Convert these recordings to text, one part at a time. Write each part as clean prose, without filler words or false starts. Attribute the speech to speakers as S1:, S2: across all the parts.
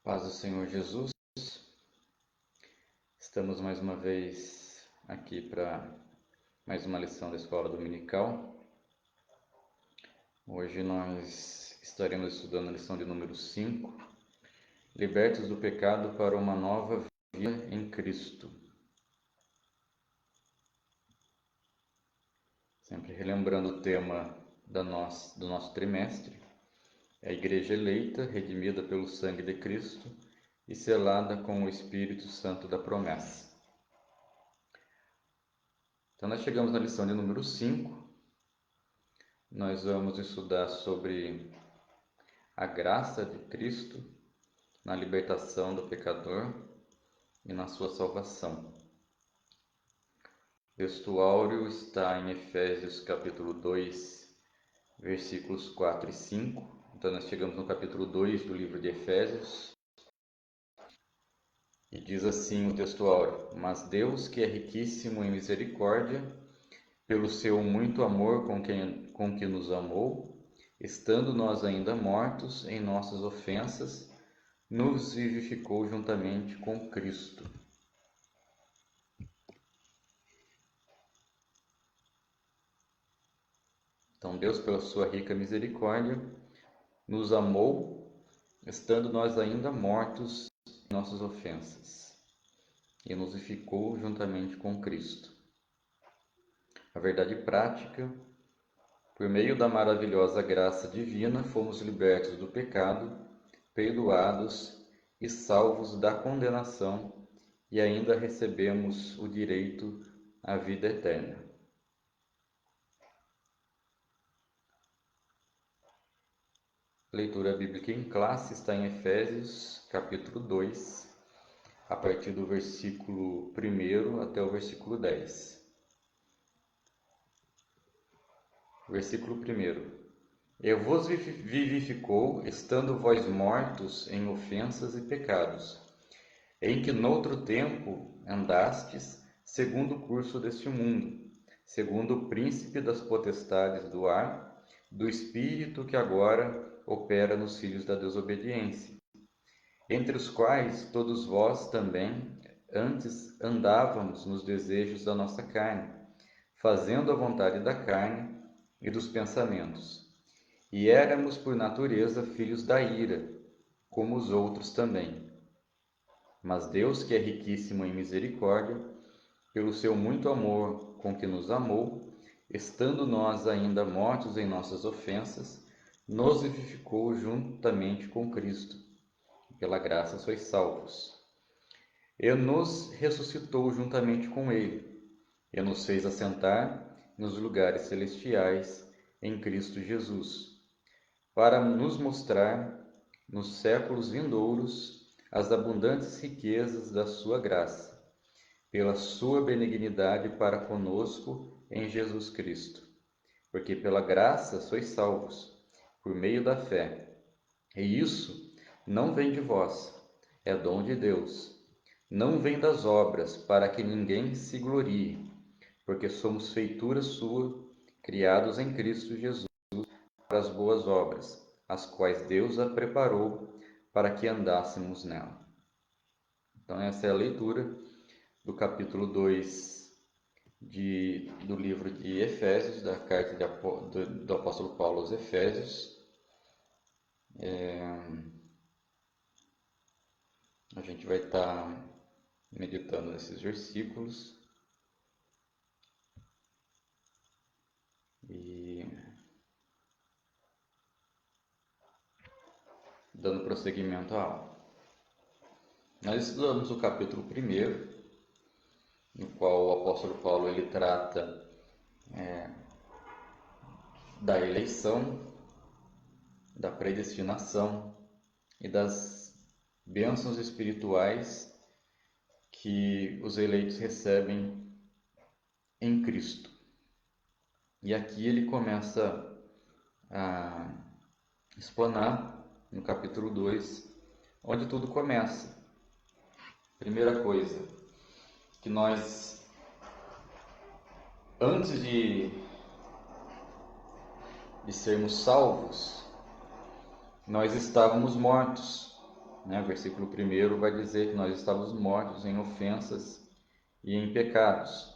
S1: Paz do Senhor Jesus, estamos mais uma vez aqui para mais uma lição da Escola Dominical. Hoje nós estaremos estudando a lição de número 5, Libertos do pecado para uma nova vida em Cristo. Sempre relembrando o tema do nosso trimestre, a Igreja eleita, redimida pelo sangue de Cristo e selada com o Espírito Santo da promessa. Então nós chegamos na lição de número 5, nós vamos estudar sobre a graça de Cristo na libertação do pecador e na sua salvação. O texto áureo está em Efésios capítulo 2, versículos 4 e 5. Então nós chegamos no capítulo 2 do livro de Efésios. E diz assim o texto áureo: Mas Deus, que é riquíssimo em misericórdia, pelo seu muito amor com que nos amou, estando nós ainda mortos em nossas ofensas, nos vivificou juntamente com Cristo. Então Deus, pela sua rica misericórdia, nos amou, estando nós ainda mortos em nossas ofensas, e nos vivificou juntamente com Cristo. A verdade prática: por meio da maravilhosa graça divina, fomos libertos do pecado, perdoados e salvos da condenação, e ainda recebemos o direito à vida eterna. Leitura bíblica em classe está em Efésios, capítulo 2, a partir do versículo 1 até o versículo 10. Versículo 1. E vos vivificou, estando vós mortos em ofensas e pecados, em que noutro tempo andastes, segundo o curso deste mundo, segundo o príncipe das potestades do ar, do espírito que agora opera nos filhos da desobediência, entre os quais todos vós também antes andávamos nos desejos da nossa carne, fazendo a vontade da carne e dos pensamentos. E éramos por natureza filhos da ira, como os outros também. Mas Deus, que é riquíssimo em misericórdia, pelo seu muito amor com que nos amou, estando nós ainda mortos em nossas ofensas, nos vivificou juntamente com Cristo. Pela graça sois salvos. E nos ressuscitou juntamente com Ele, e nos fez assentar nos lugares celestiais em Cristo Jesus, para nos mostrar nos séculos vindouros as abundantes riquezas da sua graça, pela sua benignidade para conosco em Jesus Cristo. Porque pela graça sois salvos, por meio da fé. E isso não vem de vós, é dom de Deus. Não vem das obras, para que ninguém se glorie, porque somos feitura sua, criados em Cristo Jesus, para as boas obras, as quais Deus a preparou para que andássemos nela. Então essa é a leitura do capítulo 2 do livro de Efésios, da carta do apóstolo Paulo aos Efésios. A gente vai estar meditando nesses versículos e dando prosseguimento à aula. Nós estudamos o capítulo 1, no qual o apóstolo Paulo ele trata da eleição, da predestinação e das bênçãos espirituais que os eleitos recebem em Cristo. E aqui ele começa a explanar, no capítulo 2, onde tudo começa. Primeira coisa, que nós, antes de sermos salvos, nós estávamos mortos né? Versículo 1 vai dizer que nós estávamos mortos em ofensas e em pecados.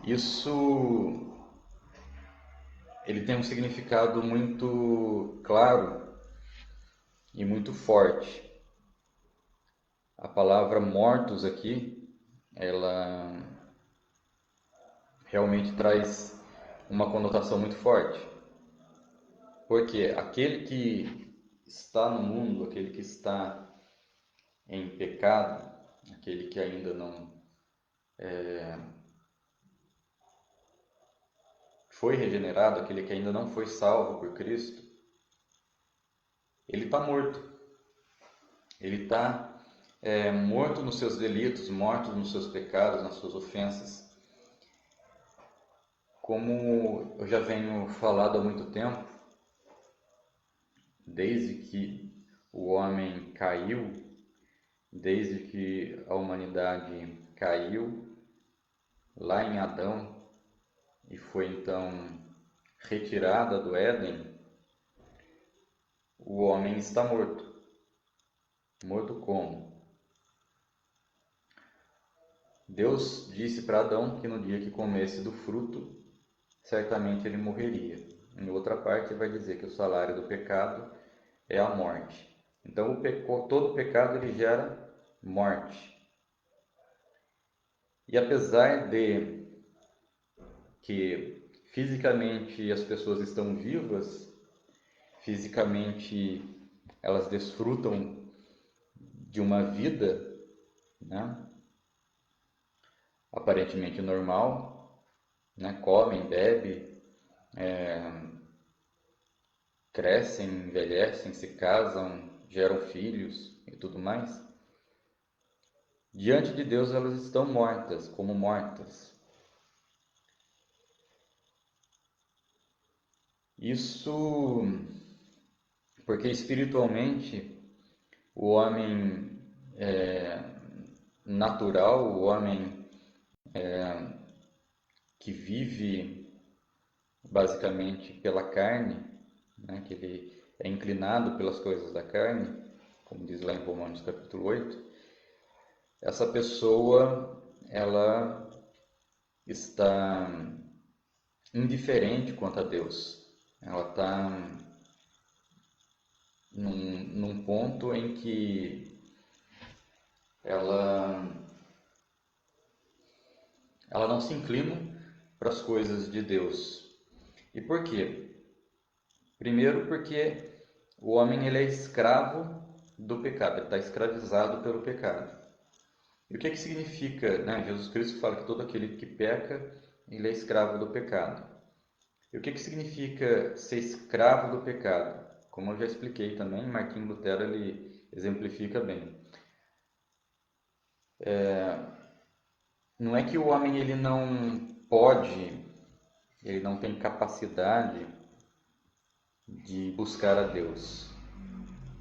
S1: Isso ele tem um significado muito claro e muito forte. A palavra mortos aqui, ela realmente traz uma conotação muito forte. Porque aquele que está no mundo, aquele que está em pecado, aquele que ainda não foi regenerado, aquele que ainda não foi salvo por Cristo, ele está morto. Ele está morto nos seus delitos, morto nos seus pecados, nas suas ofensas. Como eu já venho falado há muito tempo, desde que o homem caiu, desde que a humanidade caiu lá em Adão e foi então retirada do Éden, o homem está morto. Morto como? Deus disse para Adão que no dia que comesse do fruto, certamente ele morreria. Em outra parte vai dizer que o salário do pecado é a morte. Então todo pecado ele gera morte. E apesar de que fisicamente as pessoas estão vivas, fisicamente elas desfrutam de uma vida, né, aparentemente normal, né, comem, bebem, crescem, envelhecem, se casam, geram filhos e tudo mais. Diante de Deus elas estão mortas, como mortas. Isso porque espiritualmente o homem natural, o homem que vive basicamente pela carne, né, que ele é inclinado pelas coisas da carne, como diz lá em Romanos capítulo 8, essa pessoa ela está indiferente quanto a Deus. Ela está num ponto em que ela não se inclina para as coisas de Deus. E por quê? Primeiro porque o homem ele é escravo do pecado, ele está escravizado pelo pecado. E o que significa, né? Jesus Cristo fala que todo aquele que peca, ele é escravo do pecado. E o que significa ser escravo do pecado? Como eu já expliquei também, Martinho Lutero ele exemplifica bem. Não é que o homem ele não pode, ele não tem capacidade de buscar a Deus,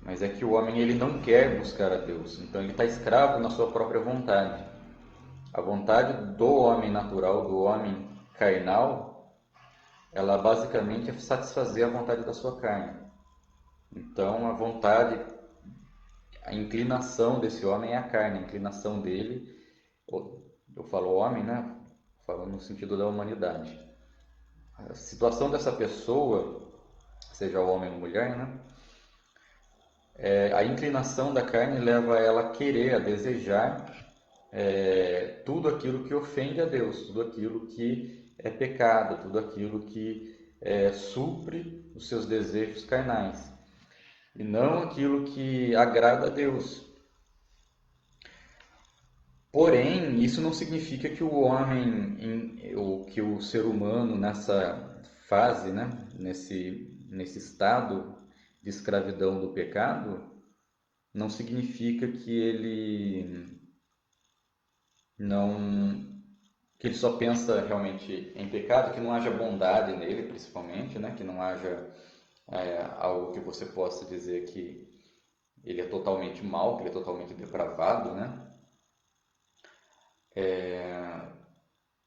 S1: mas é que o homem ele não quer buscar a Deus, então ele está escravo na sua própria vontade. A vontade do homem natural, do homem carnal, ela basicamente é satisfazer a vontade da sua carne. Então a vontade, a inclinação desse homem é a carne, a inclinação dele, eu falo homem, né? Falo no sentido da humanidade. A situação dessa pessoa, seja homem ou mulher, né? A inclinação da carne leva ela a querer, a desejar tudo aquilo que ofende a Deus, tudo aquilo que é pecado, tudo aquilo que supre os seus desejos carnais, e não aquilo que agrada a Deus. Porém, isso não significa que o homem, ou que o ser humano nessa fase, né, nesse estado de escravidão do pecado, não significa que ele não, que ele só pensa realmente em pecado, que não haja bondade nele, principalmente, né, que não haja algo que você possa dizer que ele é totalmente mau, que ele é totalmente depravado, né?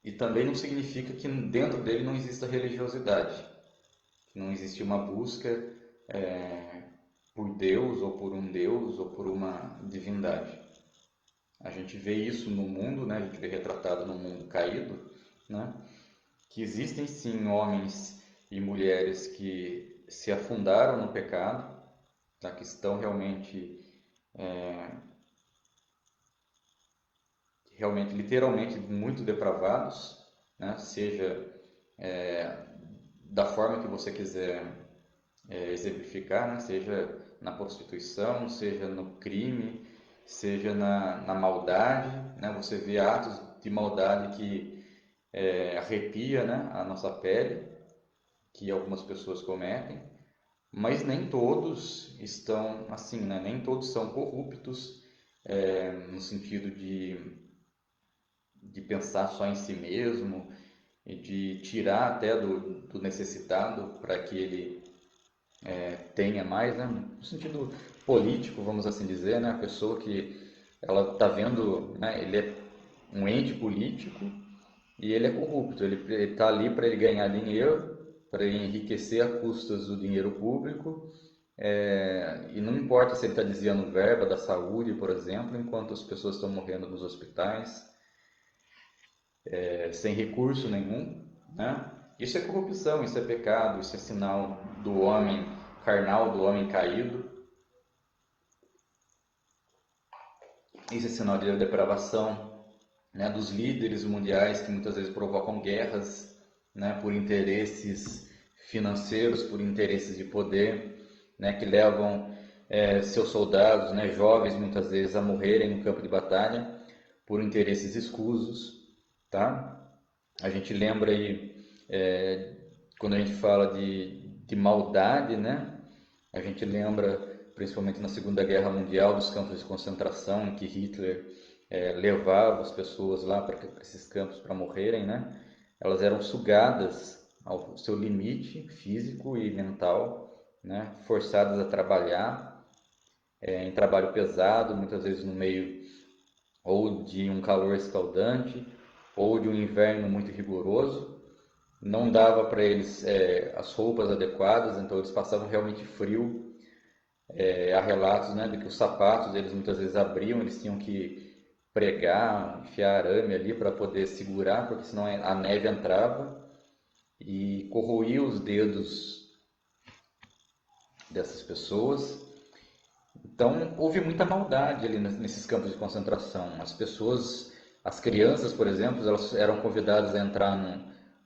S1: E também não significa que dentro dele não exista religiosidade, que não existe uma busca por Deus ou por um Deus ou por uma divindade. A gente vê isso no mundo, né? A gente vê retratado no mundo caído, né? Que existem sim homens e mulheres que se afundaram no pecado, tá? Que estão realmente, literalmente muito depravados, né? Seja da forma que você quiser exemplificar, né? Seja na prostituição, seja no crime, seja na maldade, né? Você vê atos de maldade que arrepia, né? A nossa pele, que algumas pessoas cometem, mas nem todos estão assim, né? Nem todos são corruptos, no sentido de pensar só em si mesmo e de tirar até do necessitado para que ele tenha mais, né? No sentido político, vamos assim dizer, né? A pessoa que ela está vendo, né? Ele é um ente político e ele é corrupto. Ele está ali para ele ganhar dinheiro, para ele enriquecer a custas do dinheiro público. E não importa se ele está desviando verba da saúde, por exemplo, enquanto as pessoas estão morrendo nos hospitais, sem recurso nenhum, né? Isso é corrupção, isso é pecado, isso é sinal do homem carnal, do homem caído. Isso é sinal de depravação, né? Dos líderes mundiais que muitas vezes provocam guerras, né? Por interesses financeiros, por interesses de poder, né? Que levam seus soldados, né? Jovens muitas vezes a morrerem no campo de batalha por interesses escusos, tá? A gente lembra aí, quando a gente fala de maldade, né? A gente lembra, principalmente na Segunda Guerra Mundial, dos campos de concentração, em que Hitler levava as pessoas lá para esses campos para morrerem, né? Elas eram sugadas ao seu limite físico e mental, né? Forçadas a trabalhar em trabalho pesado, muitas vezes no meio ou de um calor escaldante ou de um inverno muito rigoroso. Não dava para eles as roupas adequadas, então eles passavam realmente frio. Há relatos, né, de que os sapatos eles muitas vezes abriam, eles tinham que pregar, enfiar arame ali para poder segurar, porque senão a neve entrava e corroía os dedos dessas pessoas. Então houve muita maldade ali nesses campos de concentração. As pessoas, as crianças, por exemplo, elas eram convidadas a entrar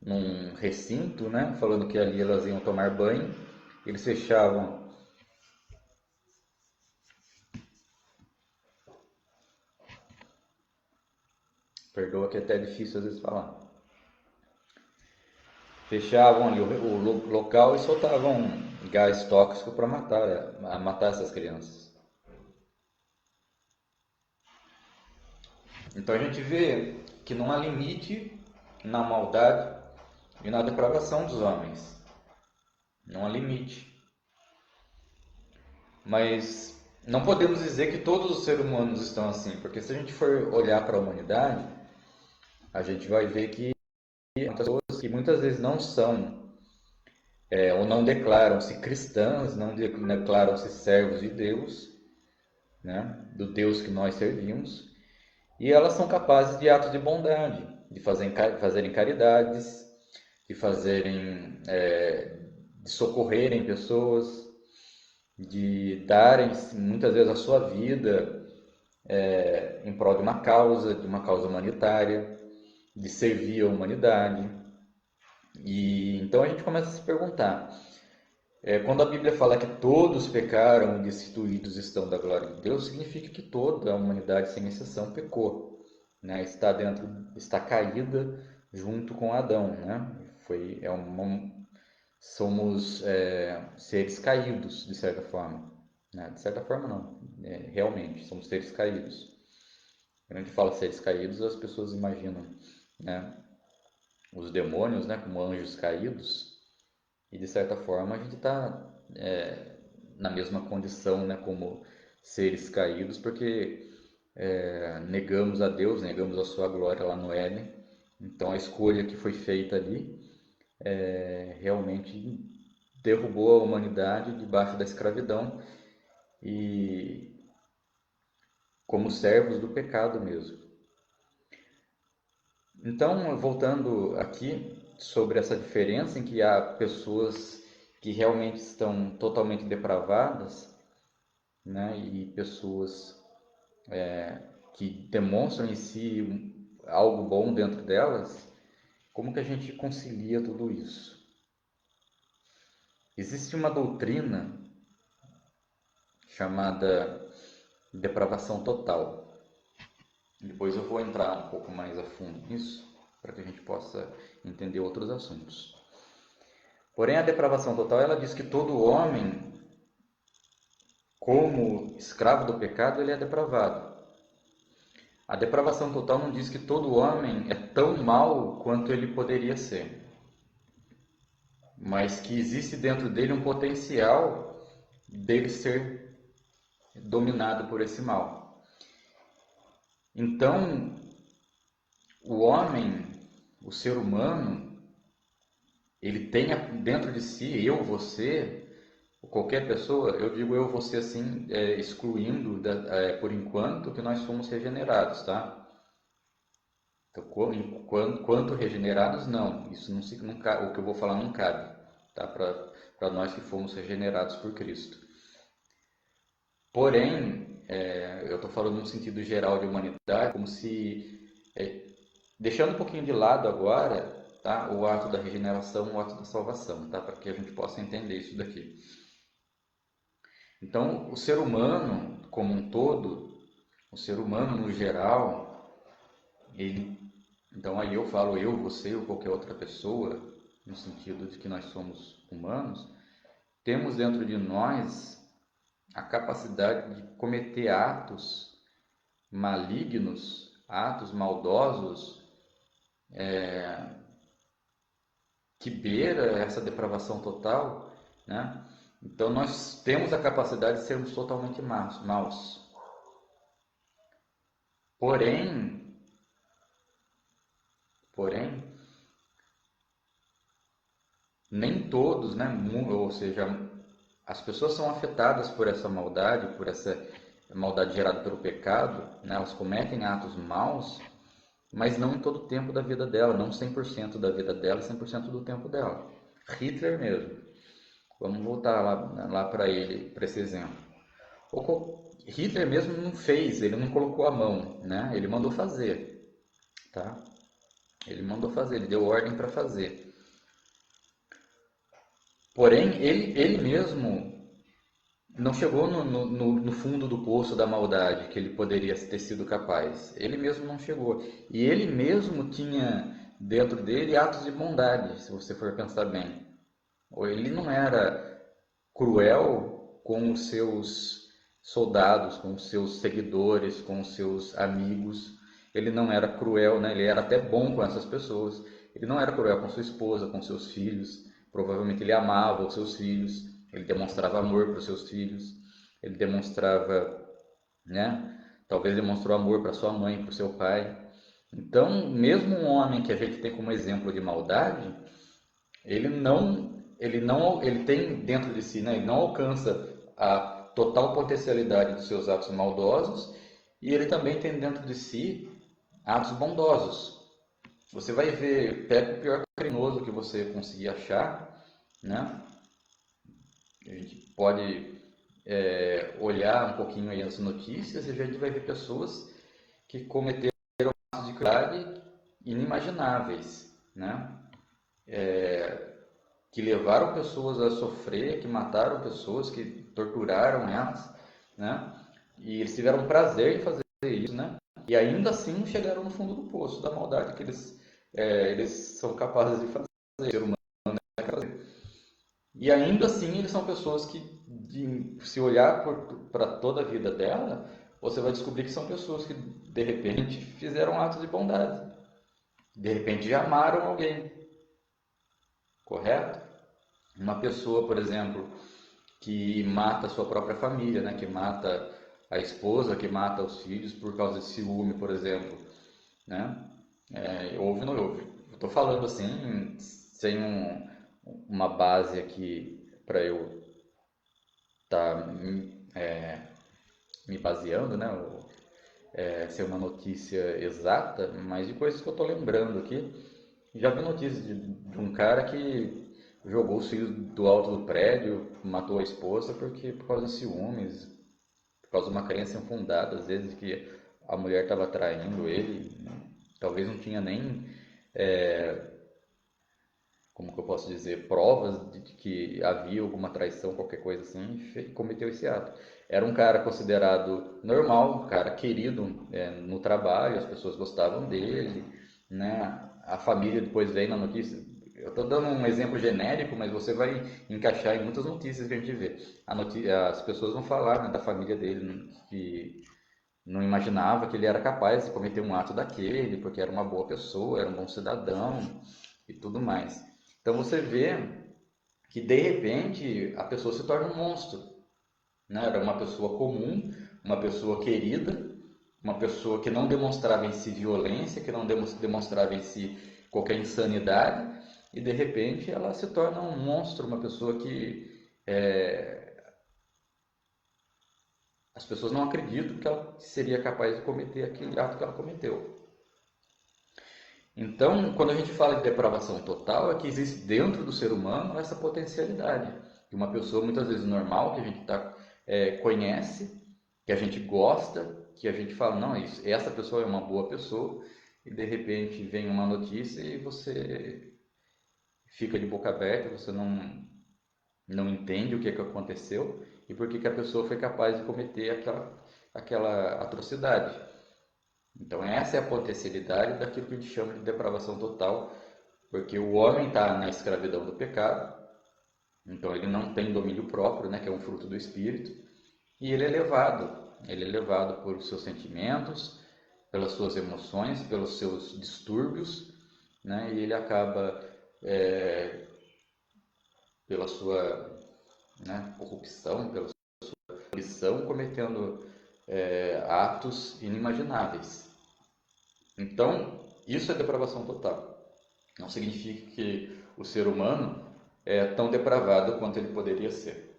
S1: num recinto, né, falando que ali elas iam tomar banho. Eles fechavam. Perdoa que até é difícil às vezes falar. Fechavam ali o local e soltavam gás tóxico para matar essas crianças. Então a gente vê que não há limite na maldade e na depravação dos homens. Não há limite. Mas não podemos dizer que todos os seres humanos estão assim, porque se a gente for olhar para a humanidade, a gente vai ver que muitas pessoas que muitas vezes não são ou não declaram-se cristãs, não declaram-se servos de Deus, né, do Deus que nós servimos, e elas são capazes de atos de bondade, de fazerem caridades, de fazerem, de socorrerem pessoas, de darem muitas vezes a sua vida em prol de uma causa humanitária, de servir a humanidade. E então a gente começa a se perguntar, quando a Bíblia fala que todos pecaram e destituídos estão da glória de Deus, significa que toda a humanidade, sem exceção, pecou, né? Está caída junto com Adão, né? Somos seres caídos, de certa forma, né? De certa forma não, realmente, somos seres caídos. Quando a gente fala seres caídos, as pessoas imaginam, né, os demônios, né, como anjos caídos, e de certa forma a gente está na mesma condição, né, como seres caídos, porque negamos a Deus, negamos a sua glória lá no Éden. Então a escolha que foi feita ali realmente derrubou a humanidade debaixo da escravidão e como servos do pecado mesmo. Então, voltando aqui sobre essa diferença em que há pessoas que realmente estão totalmente depravadas, né, e pessoas que demonstram em si algo bom dentro delas, como que a gente concilia tudo isso? Existe uma doutrina chamada depravação total. Depois eu vou entrar um pouco mais a fundo nisso, para que a gente possa entender outros assuntos. Porém, a depravação total, ela diz que todo homem, como escravo do pecado, ele é depravado. A depravação total não diz que todo homem é tão mau quanto ele poderia ser, mas que existe dentro dele um potencial dele ser dominado por esse mal. Então, o homem, o ser humano, ele tem dentro de si, eu, você, qualquer pessoa, eu digo eu, você assim, excluindo por enquanto que nós somos regenerados, tá? Então, quanto regenerados, não. Isso não, o que eu vou falar não cabe, tá? Para nós que fomos regenerados por Cristo. Porém, eu estou falando no sentido geral de humanidade, como se, deixando um pouquinho de lado agora, tá? O ato da regeneração, o ato da salvação, tá? Para que a gente possa entender isso daqui. Então, o ser humano como um todo, o ser humano no geral, então aí eu falo eu, você ou qualquer outra pessoa, no sentido de que nós somos humanos, temos dentro de nós a capacidade de cometer atos malignos, atos maldosos, que beira essa depravação total, né? Então nós temos a capacidade de sermos totalmente maus. Porém, nem todos, né? Ou seja, as pessoas são afetadas por essa maldade, por essa maldade gerada pelo pecado, né? Elas cometem atos maus, mas não em todo o tempo da vida dela, não 100% da vida dela, 100% do tempo dela. Hitler mesmo. Vamos voltar lá para ele, para esse exemplo. Hitler mesmo não fez, ele não colocou a mão, né? Ele mandou fazer, tá? Ele mandou fazer, ele deu ordem para fazer. Porém, ele mesmo não chegou no fundo do poço da maldade que ele poderia ter sido capaz. Ele mesmo não chegou. E ele mesmo tinha dentro dele atos de bondade, se você for pensar bem. Ele não era cruel com os seus soldados, com os seus seguidores, com os seus amigos. Ele não era cruel, né? Ele era até bom com essas pessoas. Ele não era cruel com sua esposa, com seus filhos. Provavelmente ele amava os seus filhos. Ele demonstrava amor para os seus filhos. Ele demonstrava, né? Talvez demonstrou amor para sua mãe, para o seu pai. Então, mesmo um homem que a gente tem como exemplo de maldade, ele tem dentro de si, né? Ele não alcança a total potencialidade dos seus atos maldosos e ele também tem dentro de si atos bondosos. Você vai ver, pega o pior criminoso que você conseguir achar, né? A gente pode olhar um pouquinho aí as notícias e a gente vai ver pessoas que cometeram atos de crueldade inimagináveis, né? Que levaram pessoas a sofrer, que mataram pessoas, que torturaram elas, né? E eles tiveram prazer em fazer isso, né? E ainda assim chegaram no fundo do poço da maldade que eles são capazes de fazer, o ser humano é capaz de fazer. E ainda assim eles são pessoas que, se olhar para toda a vida dela, você vai descobrir que são pessoas que de repente fizeram atos de bondade, de repente já amaram alguém, correto? Uma pessoa, por exemplo, que mata a sua própria família, né? Que mata a esposa, que mata os filhos por causa de ciúme, por exemplo, né? Houve ou não houve? Estou falando assim, sem uma base aqui para eu estar me baseando, né, ser uma notícia exata, mas de coisas que eu estou lembrando aqui. Já vi notícias de um cara que jogou os filhos do alto do prédio, matou a esposa por causa de ciúmes, por causa de uma crença infundada, às vezes que a mulher estava traindo ele, talvez não tinha nem, como que eu posso dizer, provas de que havia alguma traição, qualquer coisa assim, e cometeu esse ato. Era um cara considerado normal, um cara querido no trabalho, as pessoas gostavam dele, né? A família depois vem na notícia. Eu estou dando um exemplo genérico, mas você vai encaixar em muitas notícias que a gente vê. As pessoas vão falar, né, da família dele, que não imaginava que ele era capaz de cometer um ato daquele, porque era uma boa pessoa, era um bom cidadão e tudo mais. Então você vê que de repente a pessoa se torna um monstro, né? Era uma pessoa comum, uma pessoa querida, uma pessoa que não demonstrava em si violência, que não demonstrava em si qualquer insanidade, e de repente ela se torna um monstro, uma pessoa que as pessoas não acreditam que ela seria capaz de cometer aquele ato que ela cometeu. Então, quando a gente fala de depravação total, é que existe dentro do ser humano essa potencialidade. De uma pessoa muitas vezes normal, que a gente conhece, que a gente gosta, que a gente fala, não, essa pessoa é uma boa pessoa, e de repente vem uma notícia e você fica de boca aberta, você não entende o que aconteceu e por que a pessoa foi capaz de cometer aquela atrocidade. Então essa é a potencialidade daquilo que a gente chama de depravação total, porque o homem está na escravidão do pecado, então ele não tem domínio próprio, né, que é um fruto do Espírito, e ele é levado por seus sentimentos, pelas suas emoções, pelos seus distúrbios, né, e ele acaba, pela sua, né, corrupção, pela sua ambição, cometendo atos inimagináveis. Então, isso é depravação total. Não significa que o ser humano é tão depravado quanto ele poderia ser.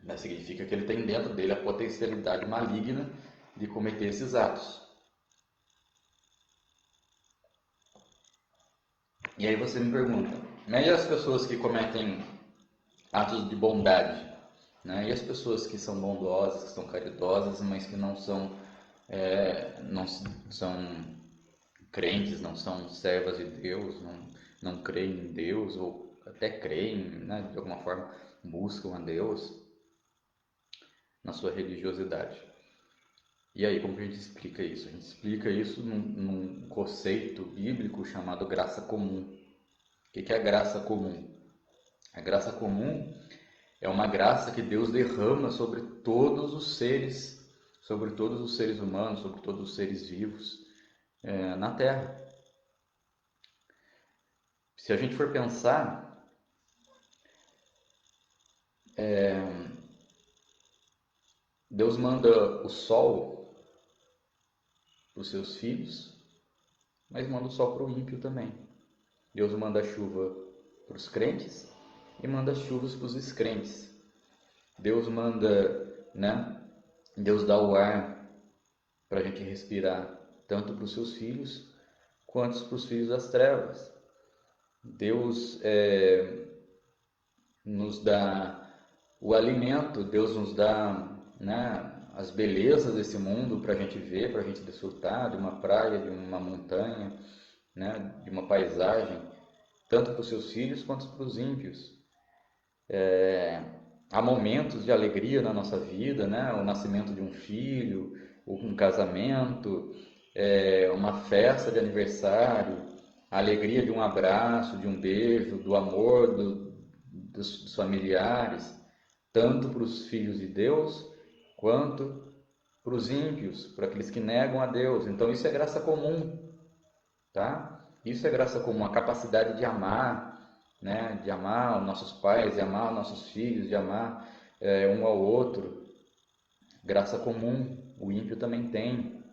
S1: Mas significa que ele tem dentro dele a potencialidade maligna de cometer esses atos. E aí você me pergunta, mas e as pessoas que cometem atos de bondade? Né? E as pessoas que são bondosas, que são caridosas, mas que não são crentes, não são servas de Deus, não creem em Deus, ou até creem, né, de alguma forma buscam a Deus na sua religiosidade. E aí, como que a gente explica isso? A gente explica isso num conceito bíblico chamado graça comum. O que é a graça comum? A graça comum é uma graça que Deus derrama sobre todos os seres humanos, sobre todos os seres vivos na Terra. Se a gente for pensar, Deus manda o sol para os seus filhos, mas manda o sol para o ímpio também. Deus manda a chuva para os crentes e manda as chuvas para os descrentes. Deus manda, né? Deus dá o ar para a gente respirar, tanto para os seus filhos quanto para os filhos das trevas. Deus nos dá o alimento, Deus nos dá, né, as belezas desse mundo para a gente ver, para a gente desfrutar de uma praia, de uma montanha, né, de uma paisagem, tanto para os seus filhos quanto para os ímpios. Há momentos de alegria na nossa vida, né, o nascimento de um filho, um casamento, uma festa de aniversário, a alegria de um abraço, de um beijo, do amor dos familiares, tanto para os filhos de Deus quanto para os ímpios, para aqueles que negam a Deus. Então isso é graça comum, tá? Isso é graça comum, a capacidade de amar, né? De amar os nossos pais, de amar os nossos filhos, de amar um ao outro. Graça comum, o ímpio também tem.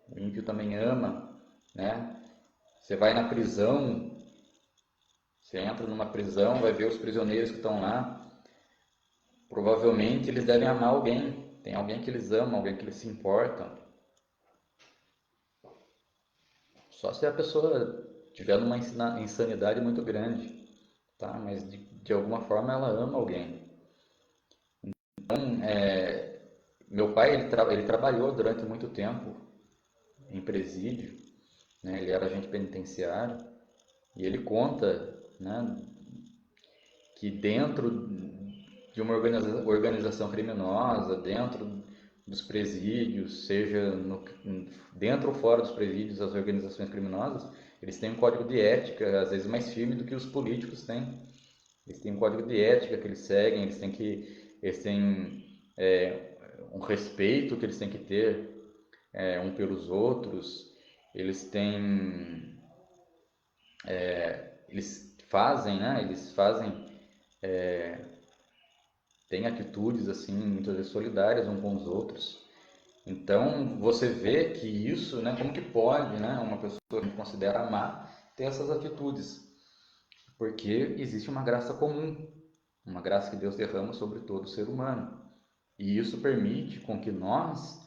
S1: O ímpio também ama, né? Você vai na prisão, você entra numa prisão, vai ver os prisioneiros que estão lá. provavelmente eles devem amar alguém. Tem alguém que eles amam, alguém que eles se importam. Só se a pessoa tiver numa insanidade muito grande, tá? Mas de alguma forma ela ama alguém. Então, meu pai ele trabalhou durante muito tempo em presídio, né? Ele era agente penitenciário e ele conta, né, que dentro de uma organização criminosa, dentro dos presídios, seja dentro ou fora dos presídios, as organizações criminosas, eles têm um código de ética, às vezes mais firme do que os políticos têm. Eles têm um código de ética que eles seguem, eles têm um respeito que eles têm que ter um pelos outros, eles têm, eles fazem, né? Eles fazem, têm atitudes assim muitas vezes solidárias uns com os outros. Então você vê que isso, né? Como que pode, né? Uma pessoa que a gente considera amar ter essas atitudes? Porque existe uma graça comum, uma graça que Deus derrama sobre todo ser humano. E isso permite com que nós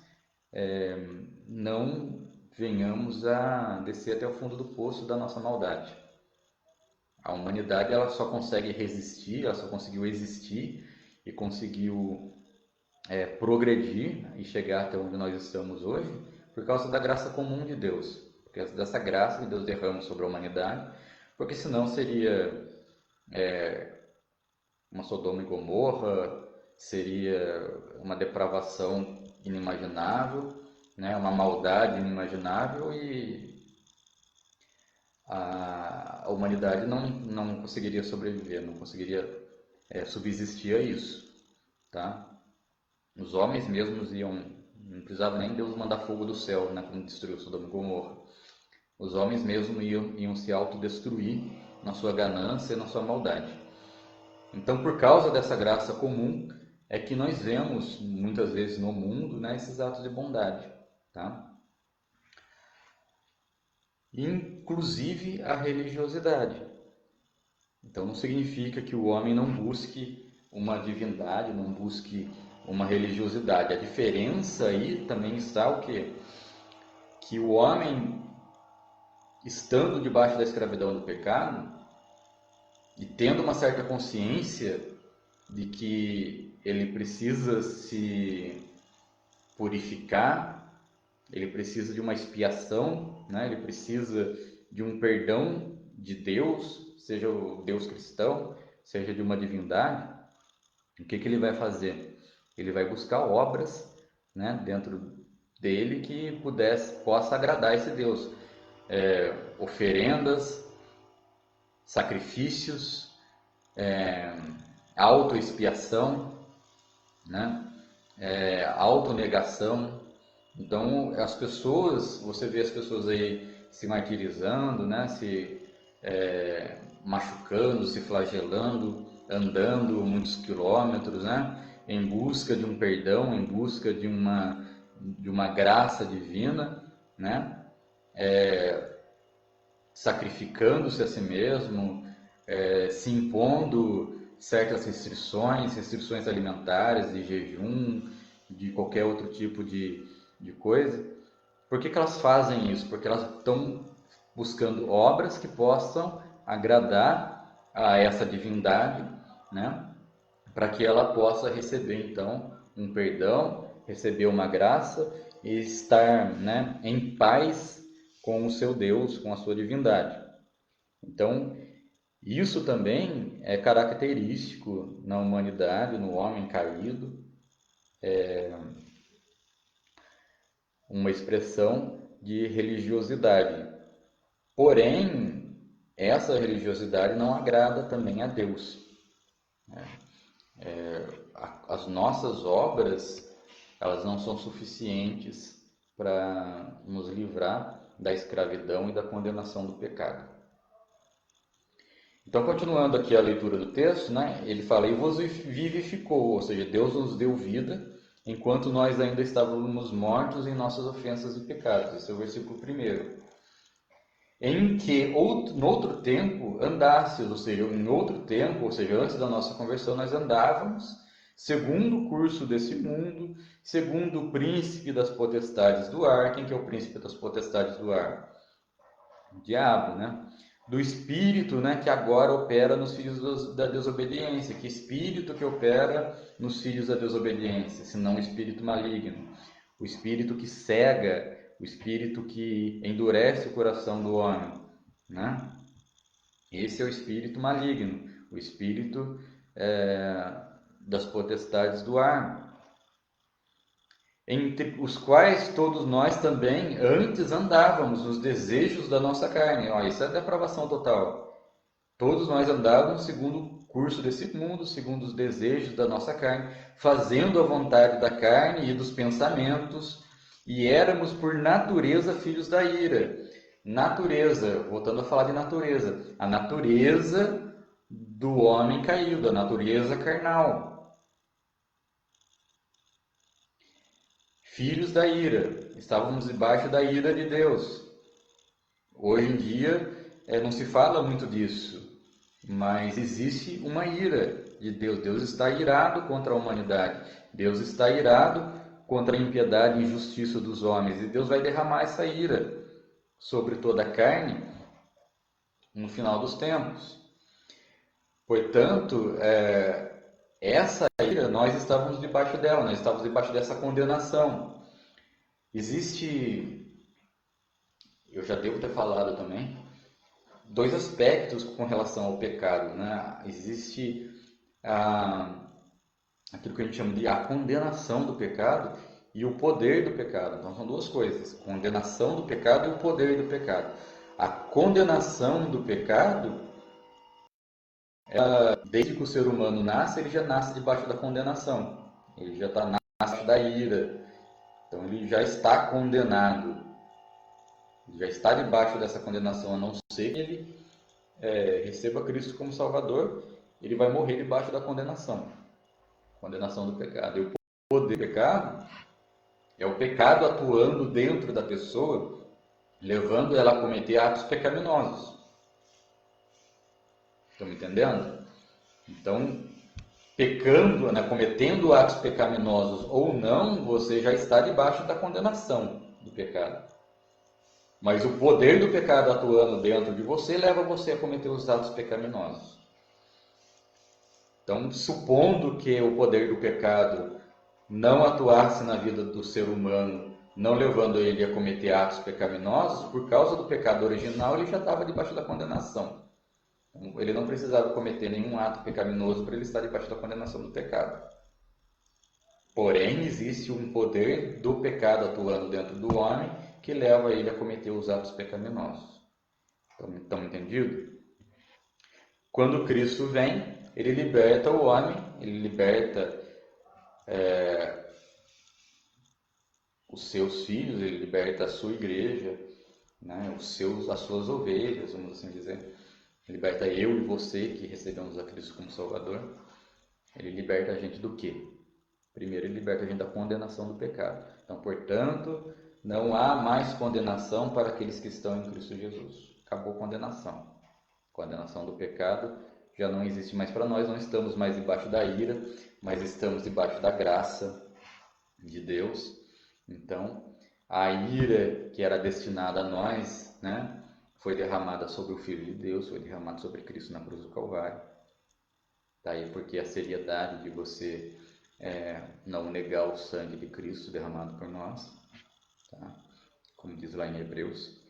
S1: não venhamos a descer até o fundo do poço da nossa maldade. A humanidade ela só consegue resistir, ela só conseguiu existir e conseguiu progredir e chegar até onde nós estamos hoje por causa da graça comum de Deus, por causa dessa graça que Deus derrama sobre a humanidade, porque senão seria uma Sodoma e Gomorra, seria uma depravação inimaginável, né? Uma maldade inimaginável e a humanidade não conseguiria sobreviver, não conseguiria subsistir a isso, tá? Os homens mesmos não precisava nem Deus mandar fogo do céu, né, quando destruiu Sodoma e Gomorra. Os homens mesmos iam se autodestruir na sua ganância e na sua maldade. Então, por causa dessa graça comum, é que nós vemos muitas vezes no mundo, né, esses atos de bondade, tá? Inclusive a religiosidade. Então não significa que o homem não busque uma divindade, não busque uma religiosidade. A diferença aí também está o quê? Que o homem, estando debaixo da escravidão do pecado e tendo uma certa consciência de que ele precisa se purificar, ele precisa de uma expiação, né? Ele precisa de um perdão de Deus, seja o Deus cristão, seja de uma divindade. O que ele vai fazer? Ele vai buscar obras, né, dentro dele que possa agradar esse Deus. Oferendas, sacrifícios, autoexpiação, né? Autonegação. Então, as pessoas, você vê as pessoas aí se martirizando, né? Se machucando, se flagelando, andando muitos quilômetros, né? Em busca de um perdão, em busca de uma graça divina, né? Sacrificando-se a si mesmo, se impondo certas restrições alimentares, de jejum, de qualquer outro tipo de coisa. Por que elas fazem isso? Porque elas estão buscando obras que possam agradar a essa divindade, né? Para que ela possa receber então um perdão, receber uma graça e estar, né, em paz com o seu Deus, com a sua divindade. Então, isso também é característico na humanidade, no homem caído, uma expressão de religiosidade. Porém, essa religiosidade não agrada também a Deus. As nossas obras, elas não são suficientes para nos livrar da escravidão e da condenação do pecado. Então, continuando aqui a leitura do texto, né, ele fala, e vos vivificou, ou seja, Deus nos deu vida, enquanto nós ainda estávamos mortos em nossas ofensas e pecados. Esse é o versículo 1. Em que, no outro tempo, andastes, ou seja, em outro tempo, ou seja, antes da nossa conversão, nós andávamos segundo o curso desse mundo, segundo o príncipe das potestades do ar. Quem que é o príncipe das potestades do ar? O diabo, né? Do espírito, né, que agora opera nos filhos da desobediência. Que espírito que opera nos filhos da desobediência, senão o espírito maligno? O espírito que cega, o espírito que endurece o coração do homem, né? Esse é o espírito maligno, o espírito das potestades do ar, entre os quais todos nós também antes andávamos nos desejos da nossa carne. Ó, isso é depravação total. Todos nós andávamos segundo o curso desse mundo, segundo os desejos da nossa carne, fazendo a vontade da carne e dos pensamentos, e éramos por natureza filhos da ira. Natureza, voltando a falar de natureza, a natureza do homem caído, a natureza carnal. Filhos da ira, estávamos debaixo da ira de Deus. Hoje em dia não se fala muito disso, mas existe uma ira de Deus. Deus está irado contra a humanidade. Deus está irado contra a impiedade e injustiça dos homens. E Deus vai derramar essa ira sobre toda a carne no final dos tempos. Portanto, essa ira, nós estávamos debaixo dela, nós estávamos debaixo dessa condenação. Existe, eu já devo ter falado também, dois aspectos com relação ao pecado, né? Existe aquilo que a gente chama de a condenação do pecado e o poder do pecado. Então são duas coisas, condenação do pecado e o poder do pecado. A condenação do pecado, desde que o ser humano nasce, ele já nasce debaixo da condenação. Ele já está nasce da ira. Então ele já está condenado. Ele já está debaixo dessa condenação, a não ser que ele receba Cristo como Salvador, ele vai morrer debaixo da condenação. Condenação do pecado. E o poder do pecado é o pecado atuando dentro da pessoa, levando ela a cometer atos pecaminosos. Estão me entendendo? Então, pecando, né, cometendo atos pecaminosos ou não, você já está debaixo da condenação do pecado. Mas o poder do pecado atuando dentro de você leva você a cometer os atos pecaminosos. Então, supondo que o poder do pecado não atuasse na vida do ser humano, não levando ele a cometer atos pecaminosos, por causa do pecado original, ele já estava debaixo da condenação. Ele não precisava cometer nenhum ato pecaminoso para ele estar debaixo da condenação do pecado. Porém, existe um poder do pecado atuando dentro do homem que leva ele a cometer os atos pecaminosos. Estão entendido? Quando Cristo vem, ele liberta o homem, ele liberta os seus filhos, ele liberta a sua igreja, né, as suas ovelhas, vamos assim dizer. Ele liberta eu e você que recebemos a Cristo como Salvador. Ele liberta a gente do quê? Primeiro, ele liberta a gente da condenação do pecado. Então, portanto, não há mais condenação para aqueles que estão em Cristo Jesus. Acabou a condenação. Condenação do pecado já não existe mais para nós, não estamos mais debaixo da ira, mas estamos debaixo da graça de Deus. Então, a ira que era destinada a nós, né, foi derramada sobre o Filho de Deus, foi derramada sobre Cristo na cruz do Calvário. Daí porque a seriedade de você não negar o sangue de Cristo derramado por nós, tá? Como diz lá em Hebreus.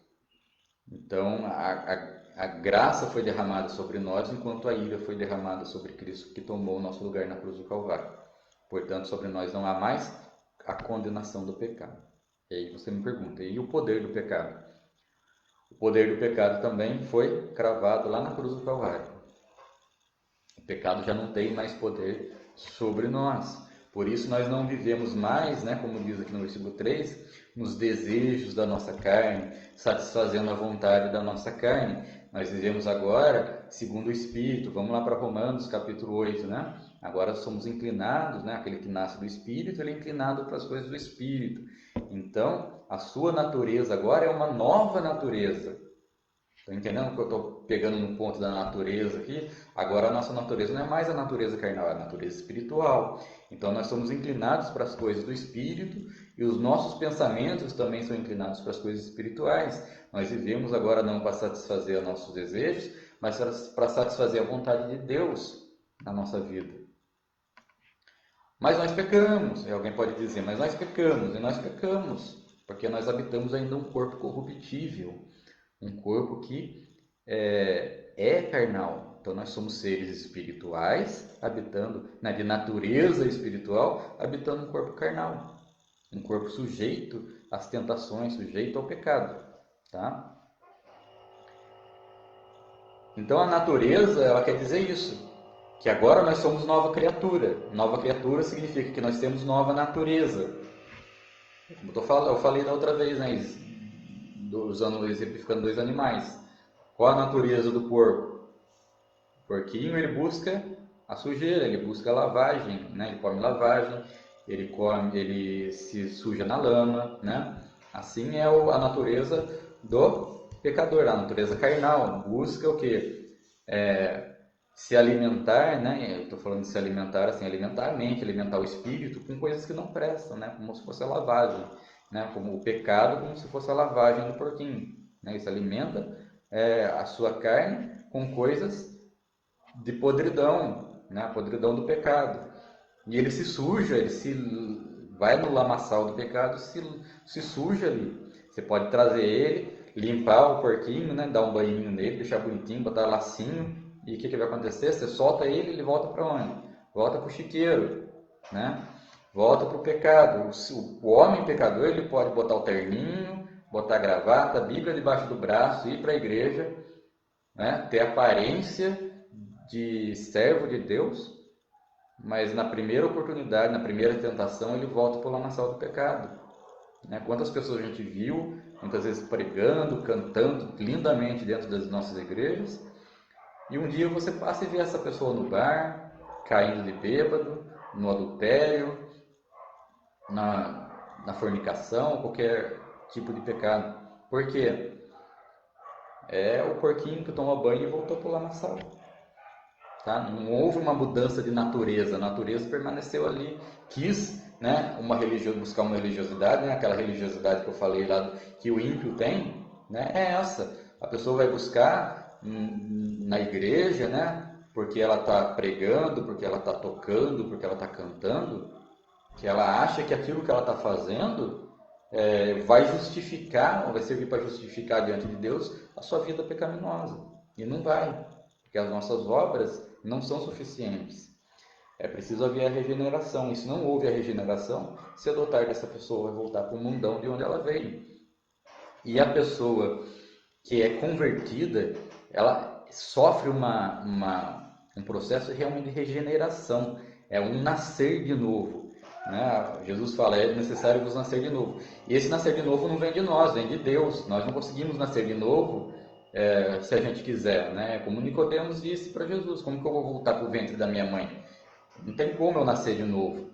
S1: Então, a graça foi derramada sobre nós, enquanto a ira foi derramada sobre Cristo, que tomou o nosso lugar na cruz do Calvário. Portanto, sobre nós não há mais a condenação do pecado. E aí você me pergunta, e o poder do pecado? O poder do pecado também foi cravado lá na cruz do Calvário. O pecado já não tem mais poder sobre nós. Por isso nós não vivemos mais, né, como diz aqui no versículo 3, nos desejos da nossa carne, satisfazendo a vontade da nossa carne. Nós vivemos agora segundo o Espírito. Vamos lá para Romanos capítulo 8, né? Agora somos inclinados, né? Aquele que nasce do Espírito, ele é inclinado para as coisas do Espírito. Então, a sua natureza agora é uma nova natureza. Estão entendendo que eu estou pegando no ponto da natureza aqui? Agora a nossa natureza não é mais a natureza carnal, é a natureza espiritual. Então nós somos inclinados para as coisas do espírito e os nossos pensamentos também são inclinados para as coisas espirituais. Nós vivemos agora não para satisfazer nossos desejos, mas para satisfazer a vontade de Deus na nossa vida. Mas nós pecamos, e alguém pode dizer, mas nós pecamos, e nós pecamos, porque nós habitamos ainda um corpo corruptível, um corpo que é carnal. Então nós somos seres espirituais, habitando, né, de natureza espiritual, habitando um corpo carnal, um corpo sujeito às tentações, sujeito ao pecado, tá? Então a natureza, ela quer dizer isso, que agora nós somos nova criatura. Nova criatura significa que nós temos nova natureza. Como eu falei da outra vez, né, exemplificando dois animais. Qual a natureza do porco? O porquinho, ele busca a sujeira, ele busca a lavagem, né? Ele come lavagem, ele se suja na lama, né? Assim é a natureza do pecador, a natureza carnal. Busca o quê? Se alimentar, né? Eu estou falando de se alimentar, assim, alimentar a mente, alimentar o espírito com coisas que não prestam, né? Como se fosse a lavagem, né? Como o pecado, como se fosse a lavagem do porquinho, né? Ele se alimenta a sua carne com coisas de podridão, né? A podridão do pecado. E ele se suja, ele se vai no lamaçal do pecado, se suja ali. Você pode trazer ele, limpar o porquinho, né? Dar um banhinho nele, deixar bonitinho, botar lacinho. E o que vai acontecer? Você solta ele, ele volta para onde? Volta para o chiqueiro, né? Volta para o pecado. O homem pecador, ele pode botar o terninho, botar a gravata, a Bíblia debaixo do braço, ir para a igreja, né? Ter aparência de servo de Deus, mas na primeira oportunidade, na primeira tentação, ele volta para o lamaçal do pecado. Né? Quantas pessoas a gente viu, muitas vezes pregando, cantando lindamente dentro das nossas igrejas, e um dia você passa e vê essa pessoa no bar, caindo de bêbado, no adultério, na fornicação, qualquer tipo de pecado. Por quê? É o porquinho que toma banho e voltou para o lamaçal. Tá? Não houve uma mudança de natureza, a natureza permaneceu ali, quis, né, buscar uma religiosidade, né, aquela religiosidade que eu falei lá que o ímpio tem, né, é essa. A pessoa vai buscar na igreja, né, porque ela está pregando, porque ela está tocando, porque ela está cantando, que ela acha que aquilo que ela está fazendo vai justificar, vai servir para justificar diante de Deus a sua vida pecaminosa. E não vai, porque as nossas obras não são suficientes. É preciso haver a regeneração. E se não houve a regeneração, cedo ou tarde essa pessoa vai voltar para o mundão de onde ela veio. E a pessoa que é convertida, ela sofre um processo realmente de regeneração. É um nascer de novo. Né? Jesus fala, é necessário vos nascer de novo. E esse nascer de novo não vem de nós, vem de Deus. Nós não conseguimos nascer de novo se a gente quiser, né? Como Nicodemos disse para Jesus, como que eu vou voltar para o ventre da minha mãe? Não tem como eu nascer de novo.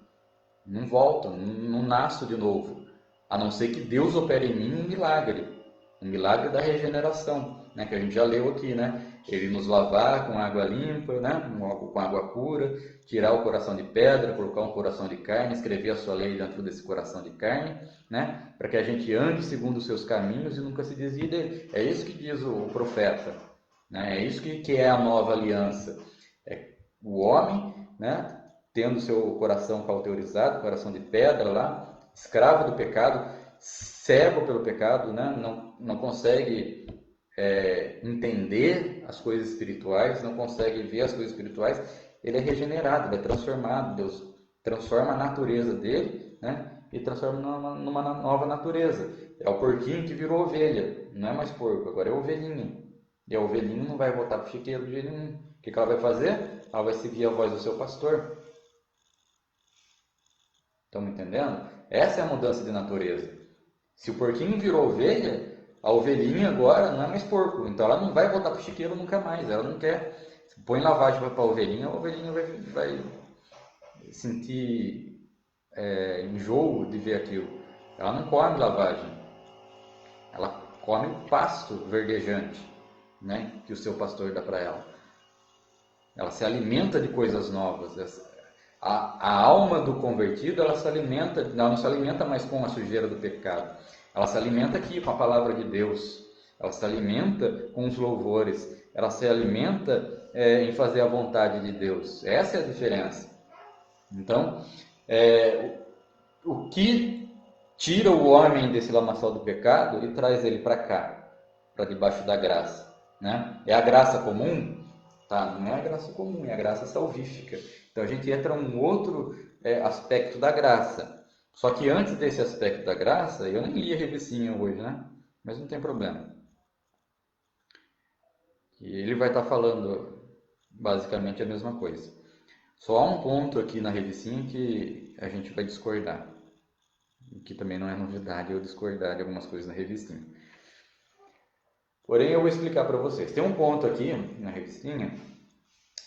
S1: Não volto, não nasço de novo. A não ser que Deus opere em mim um milagre da regeneração, né? Que a gente já leu aqui, né? Ele nos lavar com água limpa, né? Com água pura, tirar o coração de pedra, colocar um coração de carne, escrever a sua lei dentro desse coração de carne, né? Para que a gente ande segundo os seus caminhos e nunca se desvie dele. É isso que diz o profeta, né? É isso que é a nova aliança. É o homem, né? Tendo seu coração cauterizado, coração de pedra lá, escravo do pecado, cego pelo pecado, né? Não consegue entender as coisas espirituais, não consegue ver as coisas espirituais, ele é regenerado, ele é transformado. Deus transforma a natureza dele, né? E transforma numa nova natureza. É o porquinho que virou ovelha, não é mais porco, agora é ovelhinha. E a ovelhinha não vai voltar para o chiqueiro de jeito nenhum. O que ela vai fazer? Ela vai seguir a voz do seu pastor. Estão me entendendo? Essa é a mudança de natureza. Se o porquinho virou ovelha, a ovelhinha agora não é mais porco, então ela não vai voltar para o chiqueiro nunca mais. Ela não quer. Se põe lavagem para a ovelhinha vai sentir enjoo de ver aquilo. Ela não come lavagem, ela come o pasto verdejante. né, que o seu pastor dá para ela. Ela se alimenta de coisas novas. A alma do convertido, ela não se alimenta mais com a sujeira do pecado. Ela se alimenta aqui com a palavra de Deus. Ela se alimenta com os louvores. Ela se alimenta em fazer a vontade de Deus. Essa é a diferença. Então, o que tira o homem desse lamaçal do pecado e traz ele para cá, para debaixo da graça, né? É a graça comum? Tá, não é a graça comum, é a graça salvífica. Então a gente entra um outro aspecto da graça. Só que antes desse aspecto da graça, eu nem li a revistinha hoje, né? Mas não tem problema. E ele vai estar falando basicamente a mesma coisa. Só há um ponto aqui na revistinha que a gente vai discordar. Que também não é novidade eu discordar de algumas coisas na revistinha. Porém, eu vou explicar para vocês. Tem um ponto aqui na revistinha,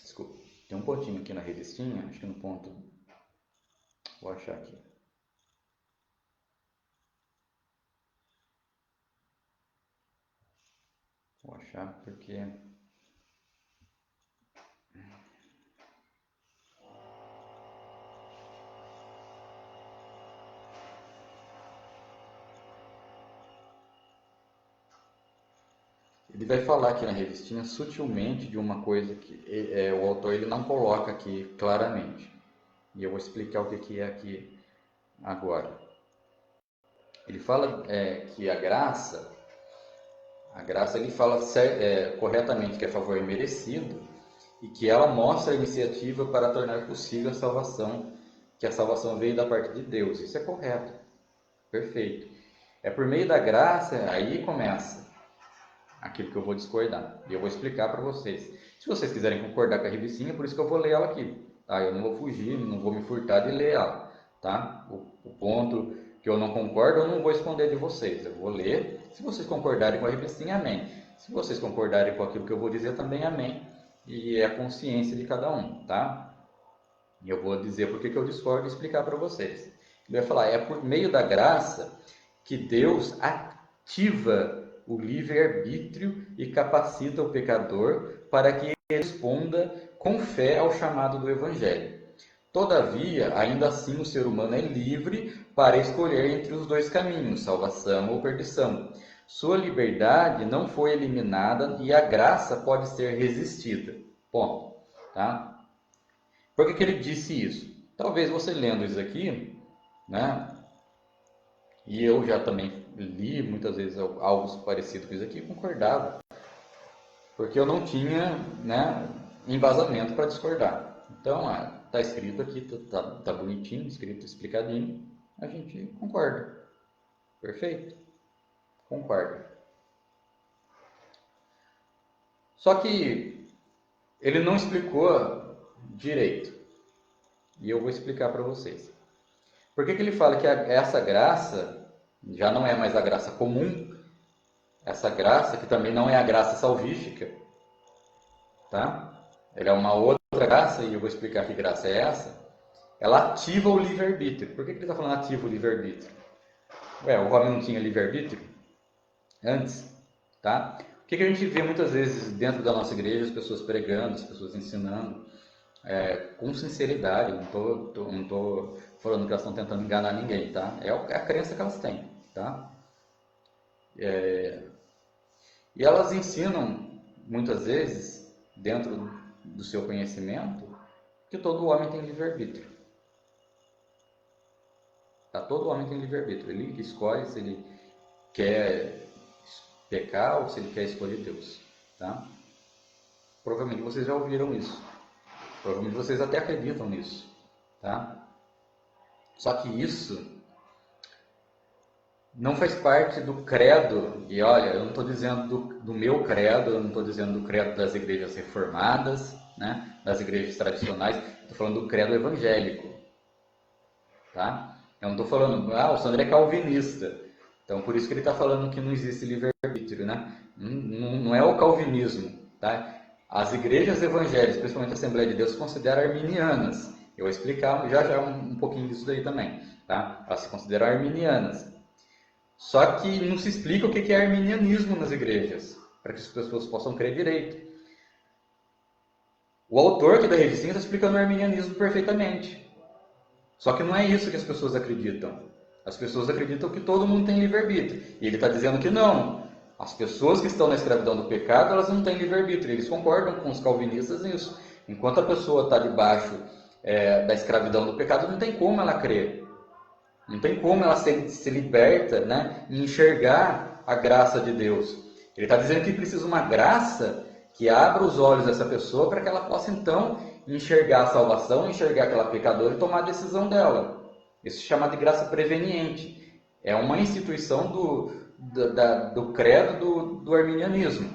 S1: desculpa, tem um pontinho aqui na revistinha, acho que no ponto, vou achar aqui. Vou achar porque... Ele vai falar aqui na revistinha sutilmente de uma coisa que o autor ele não coloca aqui claramente. E eu vou explicar o que é aqui agora. Ele fala que a graça ele fala corretamente que é favor imerecido e que ela mostra a iniciativa para tornar possível a salvação, que a salvação veio da parte de Deus. Isso é correto, perfeito. É por meio da graça, aí começa aquilo que eu vou discordar. E eu vou explicar para vocês. Se vocês quiserem concordar com a revistinha, por isso que eu vou ler ela aqui. Tá? Eu não vou fugir, não vou me furtar de ler ela. Tá? O ponto que eu não concordo, eu não vou esconder de vocês. Eu vou ler. Se vocês concordarem com a revistinha, amém. Se vocês concordarem com aquilo que eu vou dizer, também amém. E é a consciência de cada um. Tá? E eu vou dizer por que eu discordo e explicar para vocês. Ele vai falar, é por meio da graça que Deus ativa o livre-arbítrio e capacita o pecador para que ele responda com fé ao chamado do Evangelho. Todavia, ainda assim o ser humano é livre para escolher entre os dois caminhos, salvação ou perdição. Sua liberdade não foi eliminada e a graça pode ser resistida. Ponto. Tá? Por que ele disse isso? Talvez você lendo isso aqui, né? E eu já também li muitas vezes algo parecido com isso aqui e concordava. Porque eu não tinha, né, embasamento para discordar. Então, está escrito aqui, tá bonitinho, escrito, explicadinho, a gente concorda. Perfeito? Concorda. Só que ele não explicou direito. E eu vou explicar para vocês. Por que ele fala que essa graça já não é mais a graça comum, essa graça que também não é a graça salvífica, tá? Ela é uma outra graça, e eu vou explicar que graça é essa. Ela ativa o livre-arbítrio. Por que ele está falando ativa o livre-arbítrio? O homem não tinha livre-arbítrio antes, tá? O que a gente vê muitas vezes dentro da nossa igreja, as pessoas pregando, as pessoas ensinando, com sinceridade, não estou falando que elas estão tentando enganar ninguém, tá? É a crença que elas têm, tá? E elas ensinam, muitas vezes, dentro do seu conhecimento, que todo homem tem livre-arbítrio. Tá? Todo homem tem livre-arbítrio. Ele que escolhe se ele quer pecar ou se ele quer escolher Deus, tá? Provavelmente vocês já ouviram isso. Provavelmente vocês até acreditam nisso, tá? Só que isso não faz parte do credo. E olha, eu não estou dizendo do meu credo, eu não estou dizendo do credo das igrejas reformadas, né? Das igrejas tradicionais. Estou falando do credo evangélico, tá? Eu não estou falando, o Sandro é calvinista, então por isso que ele está falando que não existe livre-arbítrio, né? Não é o calvinismo, tá? As igrejas evangélicas, principalmente a Assembleia de Deus, se consideram arminianas. Eu vou explicar já um pouquinho disso daí também, tá? Elas se consideram arminianas. Só que não se explica o que é arminianismo nas igrejas. para que as pessoas possam crer direito. O autor aqui da revistinha está explicando o arminianismo perfeitamente. Só que não é isso que as pessoas acreditam. As pessoas acreditam que todo mundo tem livre-arbítrio. E ele está dizendo que não. As pessoas que estão na escravidão do pecado, elas não têm livre-arbítrio. Eles concordam com os calvinistas nisso. Enquanto a pessoa está debaixo da escravidão do pecado, não tem como ela crer. Não tem como ela se liberta, né, e enxergar a graça de Deus. Ele está dizendo que precisa uma graça que abra os olhos dessa pessoa para que ela possa então enxergar a salvação, enxergar aquela pecadora e tomar a decisão dela. Isso se chama de graça preveniente. É uma instituição do credo do arminianismo,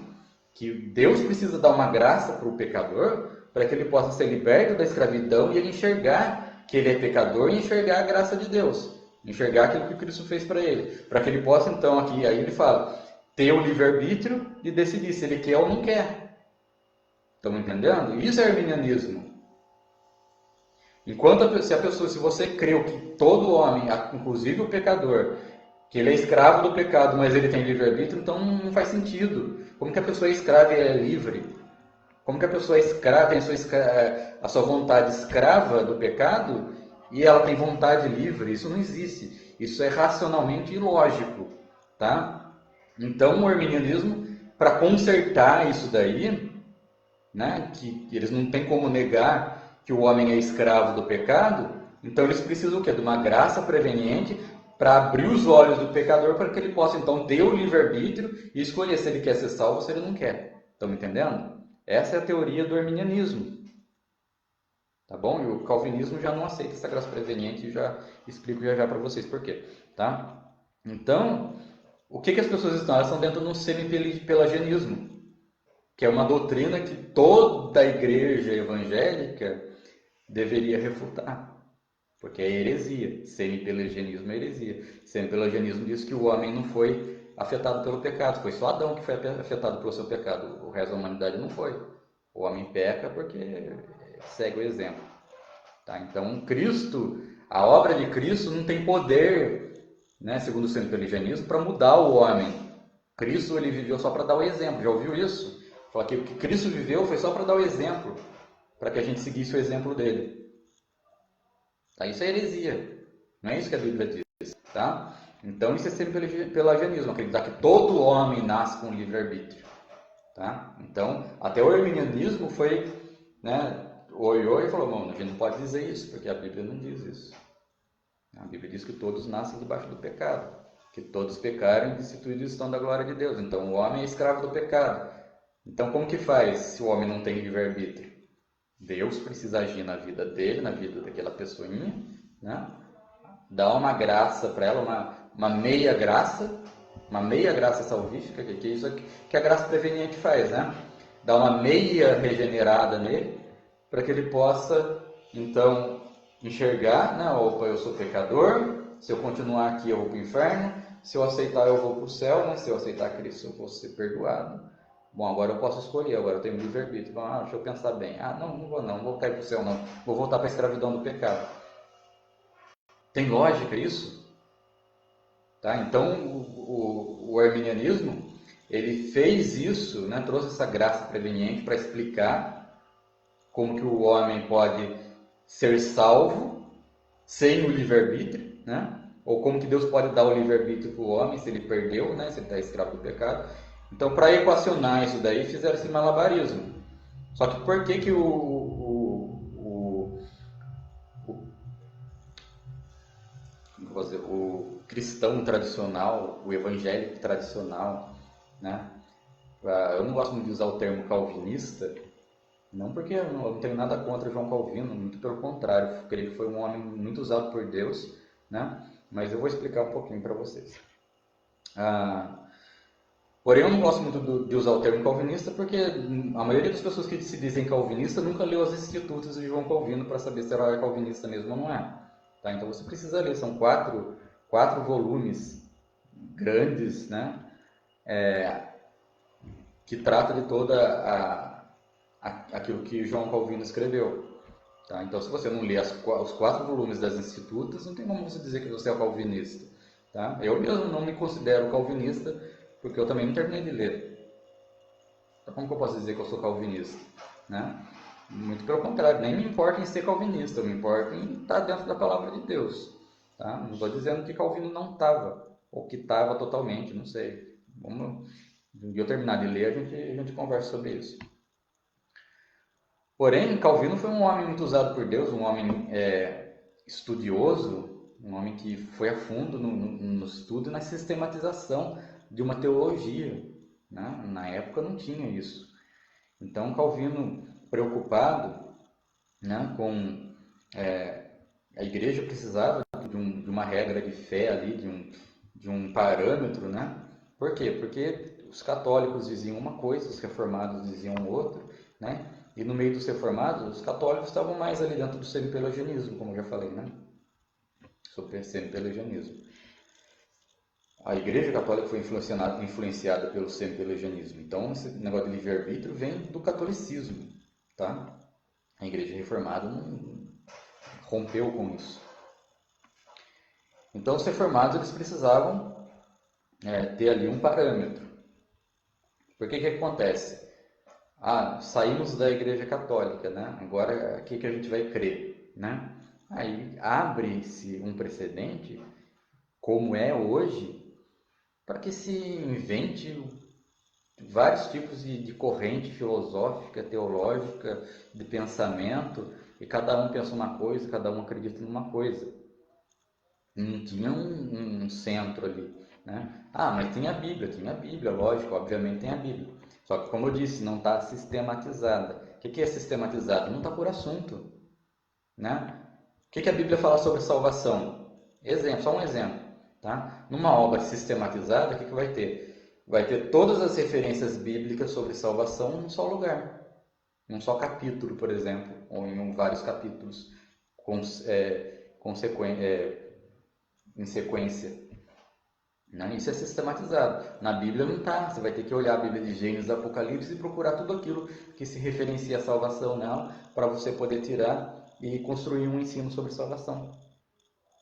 S1: que Deus precisa dar uma graça para o pecador para que ele possa ser liberto da escravidão e ele enxergar que ele é pecador e enxergar a graça de Deus, enxergar aquilo que Cristo fez para ele, para que ele possa então, aqui, aí ele fala, ter o livre-arbítrio de decidir se ele quer ou não quer. Estão entendendo? Isso é arminianismo. Se você crê que todo homem, inclusive o pecador, que ele é escravo do pecado, mas ele tem livre-arbítrio, então não faz sentido. Como que a pessoa é escrava e é livre? Como que a pessoa é escrava, tem a sua vontade escrava do pecado e ela tem vontade livre? Isso não existe. Isso é racionalmente ilógico. Tá? Então o arminianismo, para consertar isso daí, né, que eles não têm como negar que o homem é escravo do pecado, então eles precisam o quê? De uma graça preveniente para abrir os olhos do pecador para que ele possa então ter o livre-arbítrio e escolher se ele quer ser salvo ou se ele não quer. Estão me entendendo? Essa é a teoria do arminianismo. Tá bom? E o calvinismo já não aceita essa graça preveniente e já explico já para vocês por quê. Tá? Então, o que as pessoas estão? Elas estão dentro de um semi-pelagianismo, que é uma doutrina que toda a igreja evangélica deveria refutar, porque é heresia. Semi-pelagianismo é heresia. Semi-pelagianismo diz que o homem não foi afetado pelo pecado, foi só Adão que foi afetado pelo seu pecado, o resto da humanidade não foi. O homem peca porque segue o exemplo. Tá? Então, Cristo, a obra de Cristo não tem poder, né, segundo o semi-pelagianismo, para mudar o homem. Cristo ele viveu só para dar o exemplo, já ouviu isso? Falar que o que Cristo viveu foi só para dar o exemplo, para que a gente seguisse o exemplo dele. Tá? Isso é heresia. Não é isso que a Bíblia diz. Tá? Então isso é sempre pelagianismo, acreditar que todo homem nasce com livre-arbítrio. Tá? Então, até o arminianismo foi, né, olhou e falou, não, a gente não pode dizer isso, porque a Bíblia não diz isso. A Bíblia diz que todos nascem debaixo do pecado, que todos pecaram e destituídos estão da glória de Deus. Então o homem é escravo do pecado. Então, como que faz se o homem não tem livre-arbítrio? Deus precisa agir na vida dele, na vida daquela pessoinha, né? Dá uma graça para ela, uma meia graça salvífica, que é isso que a graça preveniente faz, né? Dá uma meia regenerada nele, para que ele possa, então, enxergar, né? Opa, eu sou pecador, se eu continuar aqui eu vou para o inferno, se eu aceitar eu vou para o céu, né? Se eu aceitar Cristo eu vou ser perdoado. Bom, agora eu posso escolher, agora eu tenho livre-arbítrio. Deixa eu pensar bem. Não vou cair para o céu não, vou voltar para a escravidão do pecado. Tem lógica isso? Tá? Então, o arminianismo, ele fez isso, né? Trouxe essa graça preveniente para explicar como que o homem pode ser salvo sem o livre-arbítrio, né? Ou como que Deus pode dar o livre-arbítrio para o homem se ele perdeu, né? Se ele está escravo do pecado. Então, para equacionar isso daí, fizeram esse malabarismo. Só que por que o cristão tradicional, o evangélico tradicional, né? Eu não gosto muito de usar o termo calvinista, não porque eu não tenho nada contra João Calvino, muito pelo contrário, eu creio que foi um homem muito usado por Deus, né? Mas eu vou explicar um pouquinho para vocês. Porém, eu não gosto muito de usar o termo calvinista porque a maioria das pessoas que se dizem calvinista nunca leu as Institutas de João Calvino para saber se ela é calvinista mesmo ou não é. Tá? Então você precisa ler, são quatro volumes grandes, né? Que trata de toda aquilo que João Calvino escreveu. Tá? Então, se você não lê os 4 volumes das Institutas, não tem como você dizer que você é calvinista. Tá? Eu mesmo não me considero calvinista, porque eu também não terminei de ler. Então, como que eu posso dizer que eu sou calvinista? Né? Muito pelo contrário, nem me importa em ser calvinista, eu me importo em estar dentro da palavra de Deus. Tá? Não estou dizendo que Calvino não estava, ou que estava totalmente, não sei. Vamos, um dia eu terminar de ler, a gente conversa sobre isso. Porém, Calvino foi um homem muito usado por Deus, um homem estudioso, um homem que foi a fundo no estudo e na sistematização de uma teologia. Né? Na época não tinha isso. Então, Calvino, preocupado, né, com a igreja precisava de uma regra de fé ali, de um parâmetro, né? Por quê? Porque os católicos diziam uma coisa, os reformados diziam outra, né? E no meio dos reformados, os católicos estavam mais ali dentro do semi-pelagianismo, como eu já falei, né? Sobre o semi-pelagianismo. A Igreja Católica foi influenciada pelo semi-pelagianismo. Então, esse negócio de livre-arbítrio vem do catolicismo, tá? A Igreja Reformada não rompeu com isso. Então, os reformados eles precisavam ter ali um parâmetro. Porque que acontece? Saímos da Igreja Católica, né? Agora, o que a gente vai crer, né? Aí abre-se um precedente, como é hoje, para que se invente vários tipos de corrente filosófica, teológica, de pensamento, e cada um pensa uma coisa, cada um acredita numa coisa. Não tinha um centro ali, né? Mas tinha a Bíblia, lógico, obviamente tem a Bíblia. Só que, como eu disse, não está sistematizada. O que é sistematizado? Não está por assunto, né? O que a Bíblia fala sobre salvação? Exemplo, só um exemplo, tá? Numa obra sistematizada, o que vai ter? Vai ter todas as referências bíblicas sobre salvação num só lugar, num só capítulo, por exemplo, ou em vários capítulos em sequência. Né? Isso é sistematizado. Na Bíblia não está. Você vai ter que olhar a Bíblia de Gênesis e Apocalipse e procurar tudo aquilo que se referencia à salvação nela para você poder tirar e construir um ensino sobre salvação.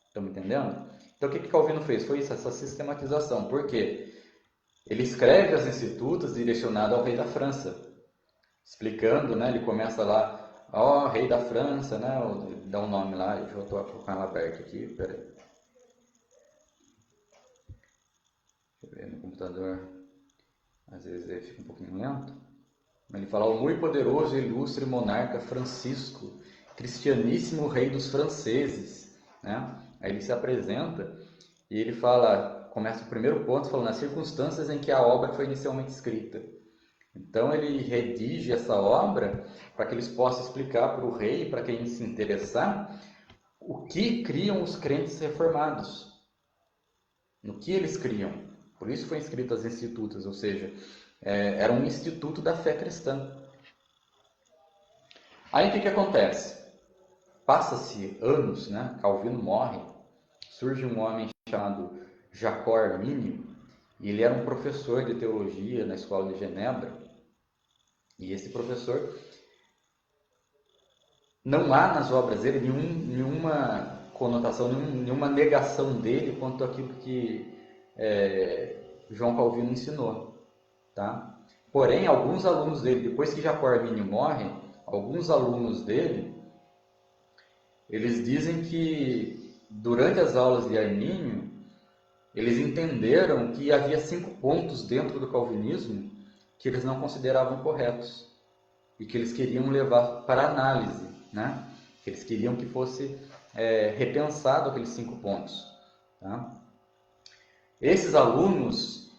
S1: Estão me entendendo? Então o que Calvino fez? Foi isso, essa sistematização. Por quê? Ele escreve as institutas direcionadas ao rei da França, explicando, né? Ele começa lá, rei da França, né? Dá um nome lá, deixa eu colocar ela aberta aqui, peraí. No computador, às vezes ele fica um pouquinho lento. Ele fala: o muito poderoso e ilustre monarca Francisco, cristianíssimo rei dos franceses, né? Aí ele se apresenta e ele fala, começa o primeiro ponto falando as circunstâncias em que a obra foi inicialmente escrita. Então ele redige essa obra para que eles possam explicar para o rei, para quem se interessar, o que criam os crentes reformados, no que eles criam. Por isso foi escrito as institutas, ou seja, era um instituto da fé cristã. Aí o que acontece? Passa-se anos, né? Calvino morre, surge um homem chamado Jacó Armínio, e ele era um professor de teologia na escola de Genebra, e esse professor, não há nas obras dele nenhuma conotação, nenhuma negação dele quanto àquilo que João Calvino ensinou, tá? Porém, alguns alunos dele, depois que Jacó Armínio morre, alguns alunos dele, eles dizem que durante as aulas de Armínio, eles entenderam que havia 5 pontos dentro do calvinismo que eles não consideravam corretos e que eles queriam levar para análise, né? Que eles queriam que fosse repensado aqueles 5 pontos, tá? Esses alunos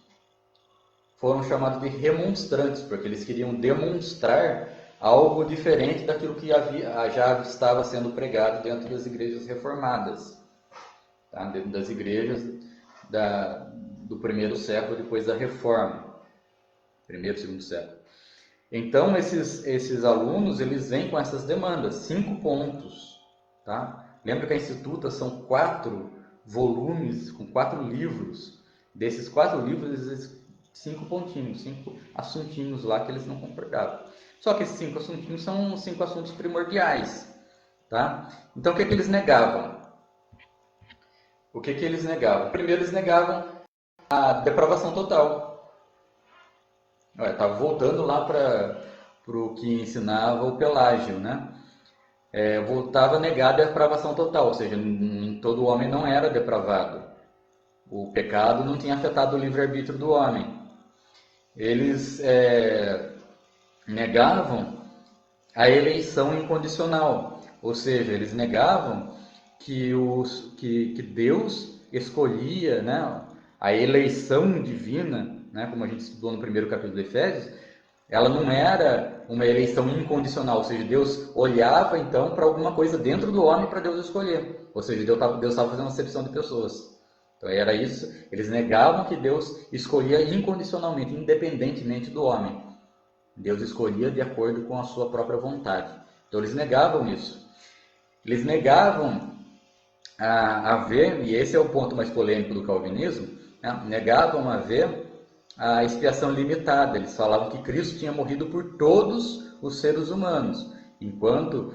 S1: foram chamados de remonstrantes, porque eles queriam demonstrar algo diferente daquilo que já estava sendo pregado dentro das igrejas reformadas, tá? Dentro das igrejas do primeiro século depois da Reforma, primeiro, segundo século. Então esses alunos eles vêm com essas demandas, 5 pontos, tá? Lembra que a Instituta são 4 volumes com 4 livros. Desses 4 livros existem 5 pontinhos, 5 assuntinhos lá que eles não concordavam. Só que esses 5 assuntinhos são 5 assuntos primordiais, tá? Então o que eles negavam? O que eles negavam? Primeiro eles negavam a depravação total. Estava voltando lá para o que ensinava o Pelágio, né? Voltava a negar a depravação total, ou seja, todo homem não era depravado. O pecado não tinha afetado o livre-arbítrio do homem. Eles negavam a eleição incondicional, ou seja, eles negavam que Deus escolhia, né, a eleição divina, né, como a gente estudou no primeiro capítulo de Efésios, ela não era uma eleição incondicional, ou seja, Deus olhava então para alguma coisa dentro do homem para Deus escolher, ou seja, Deus estava fazendo uma acepção de pessoas. Então era isso, eles negavam que Deus escolhia incondicionalmente, independentemente do homem. Deus escolhia de acordo com a sua própria vontade. Então eles negavam isso. Eles negavam a ver, e esse é o ponto mais polêmico do calvinismo, né? Negavam a ver a expiação limitada. Eles falavam que Cristo tinha morrido por todos os seres humanos, enquanto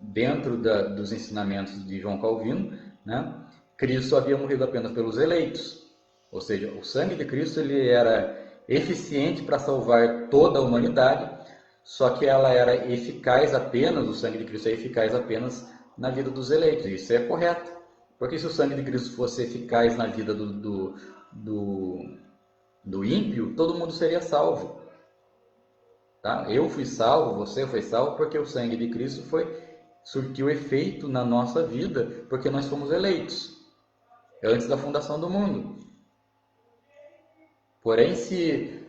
S1: dentro dos ensinamentos de João Calvino, né, Cristo havia morrido apenas pelos eleitos. Ou seja, o sangue de Cristo ele era eficiente para salvar toda a humanidade, só que ela era eficaz apenas, o sangue de Cristo é eficaz apenas na vida dos eleitos. Isso é correto. Porque se o sangue de Cristo fosse eficaz na vida do ímpio, todo mundo seria salvo. Tá? Eu fui salvo, você foi salvo, porque o sangue de Cristo surtiu efeito na nossa vida, porque nós fomos eleitos antes da fundação do mundo. Porém, se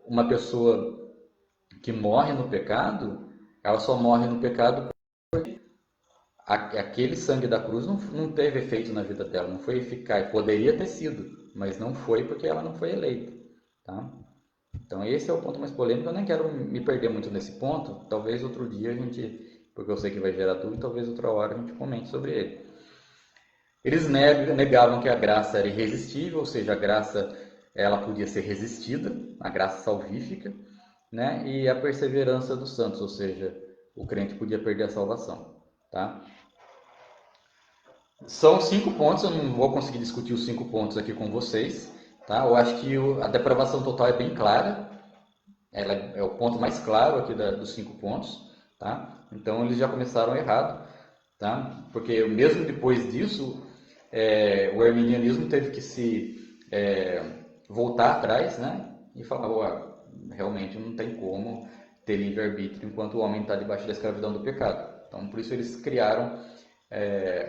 S1: uma pessoa que morre no pecado, ela só morre no pecado porque aquele sangue da cruz não teve efeito na vida dela, não foi eficaz. Poderia ter sido, mas não foi porque ela não foi eleita. Tá? Então esse é o ponto mais polêmico. Eu nem quero me perder muito nesse ponto. Talvez outro dia a gente, porque eu sei que vai gerar dúvida, talvez outra hora a gente comente sobre ele. Eles negavam que a graça era irresistível, ou seja, a graça ela podia ser resistida, a graça salvífica, né? E a perseverança dos santos, ou seja, o crente podia perder a salvação. Tá? São 5 pontos, eu não vou conseguir discutir os 5 pontos aqui com vocês. Tá? Eu acho que a depravação total é bem clara, ela é o ponto mais claro aqui dos 5 pontos. Tá? Então eles já começaram errado, tá? Porque mesmo depois disso, o arminianismo teve que se voltar atrás, né? E falar, realmente não tem como ter livre-arbítrio enquanto o homem está debaixo da escravidão do pecado. Então, por isso eles criaram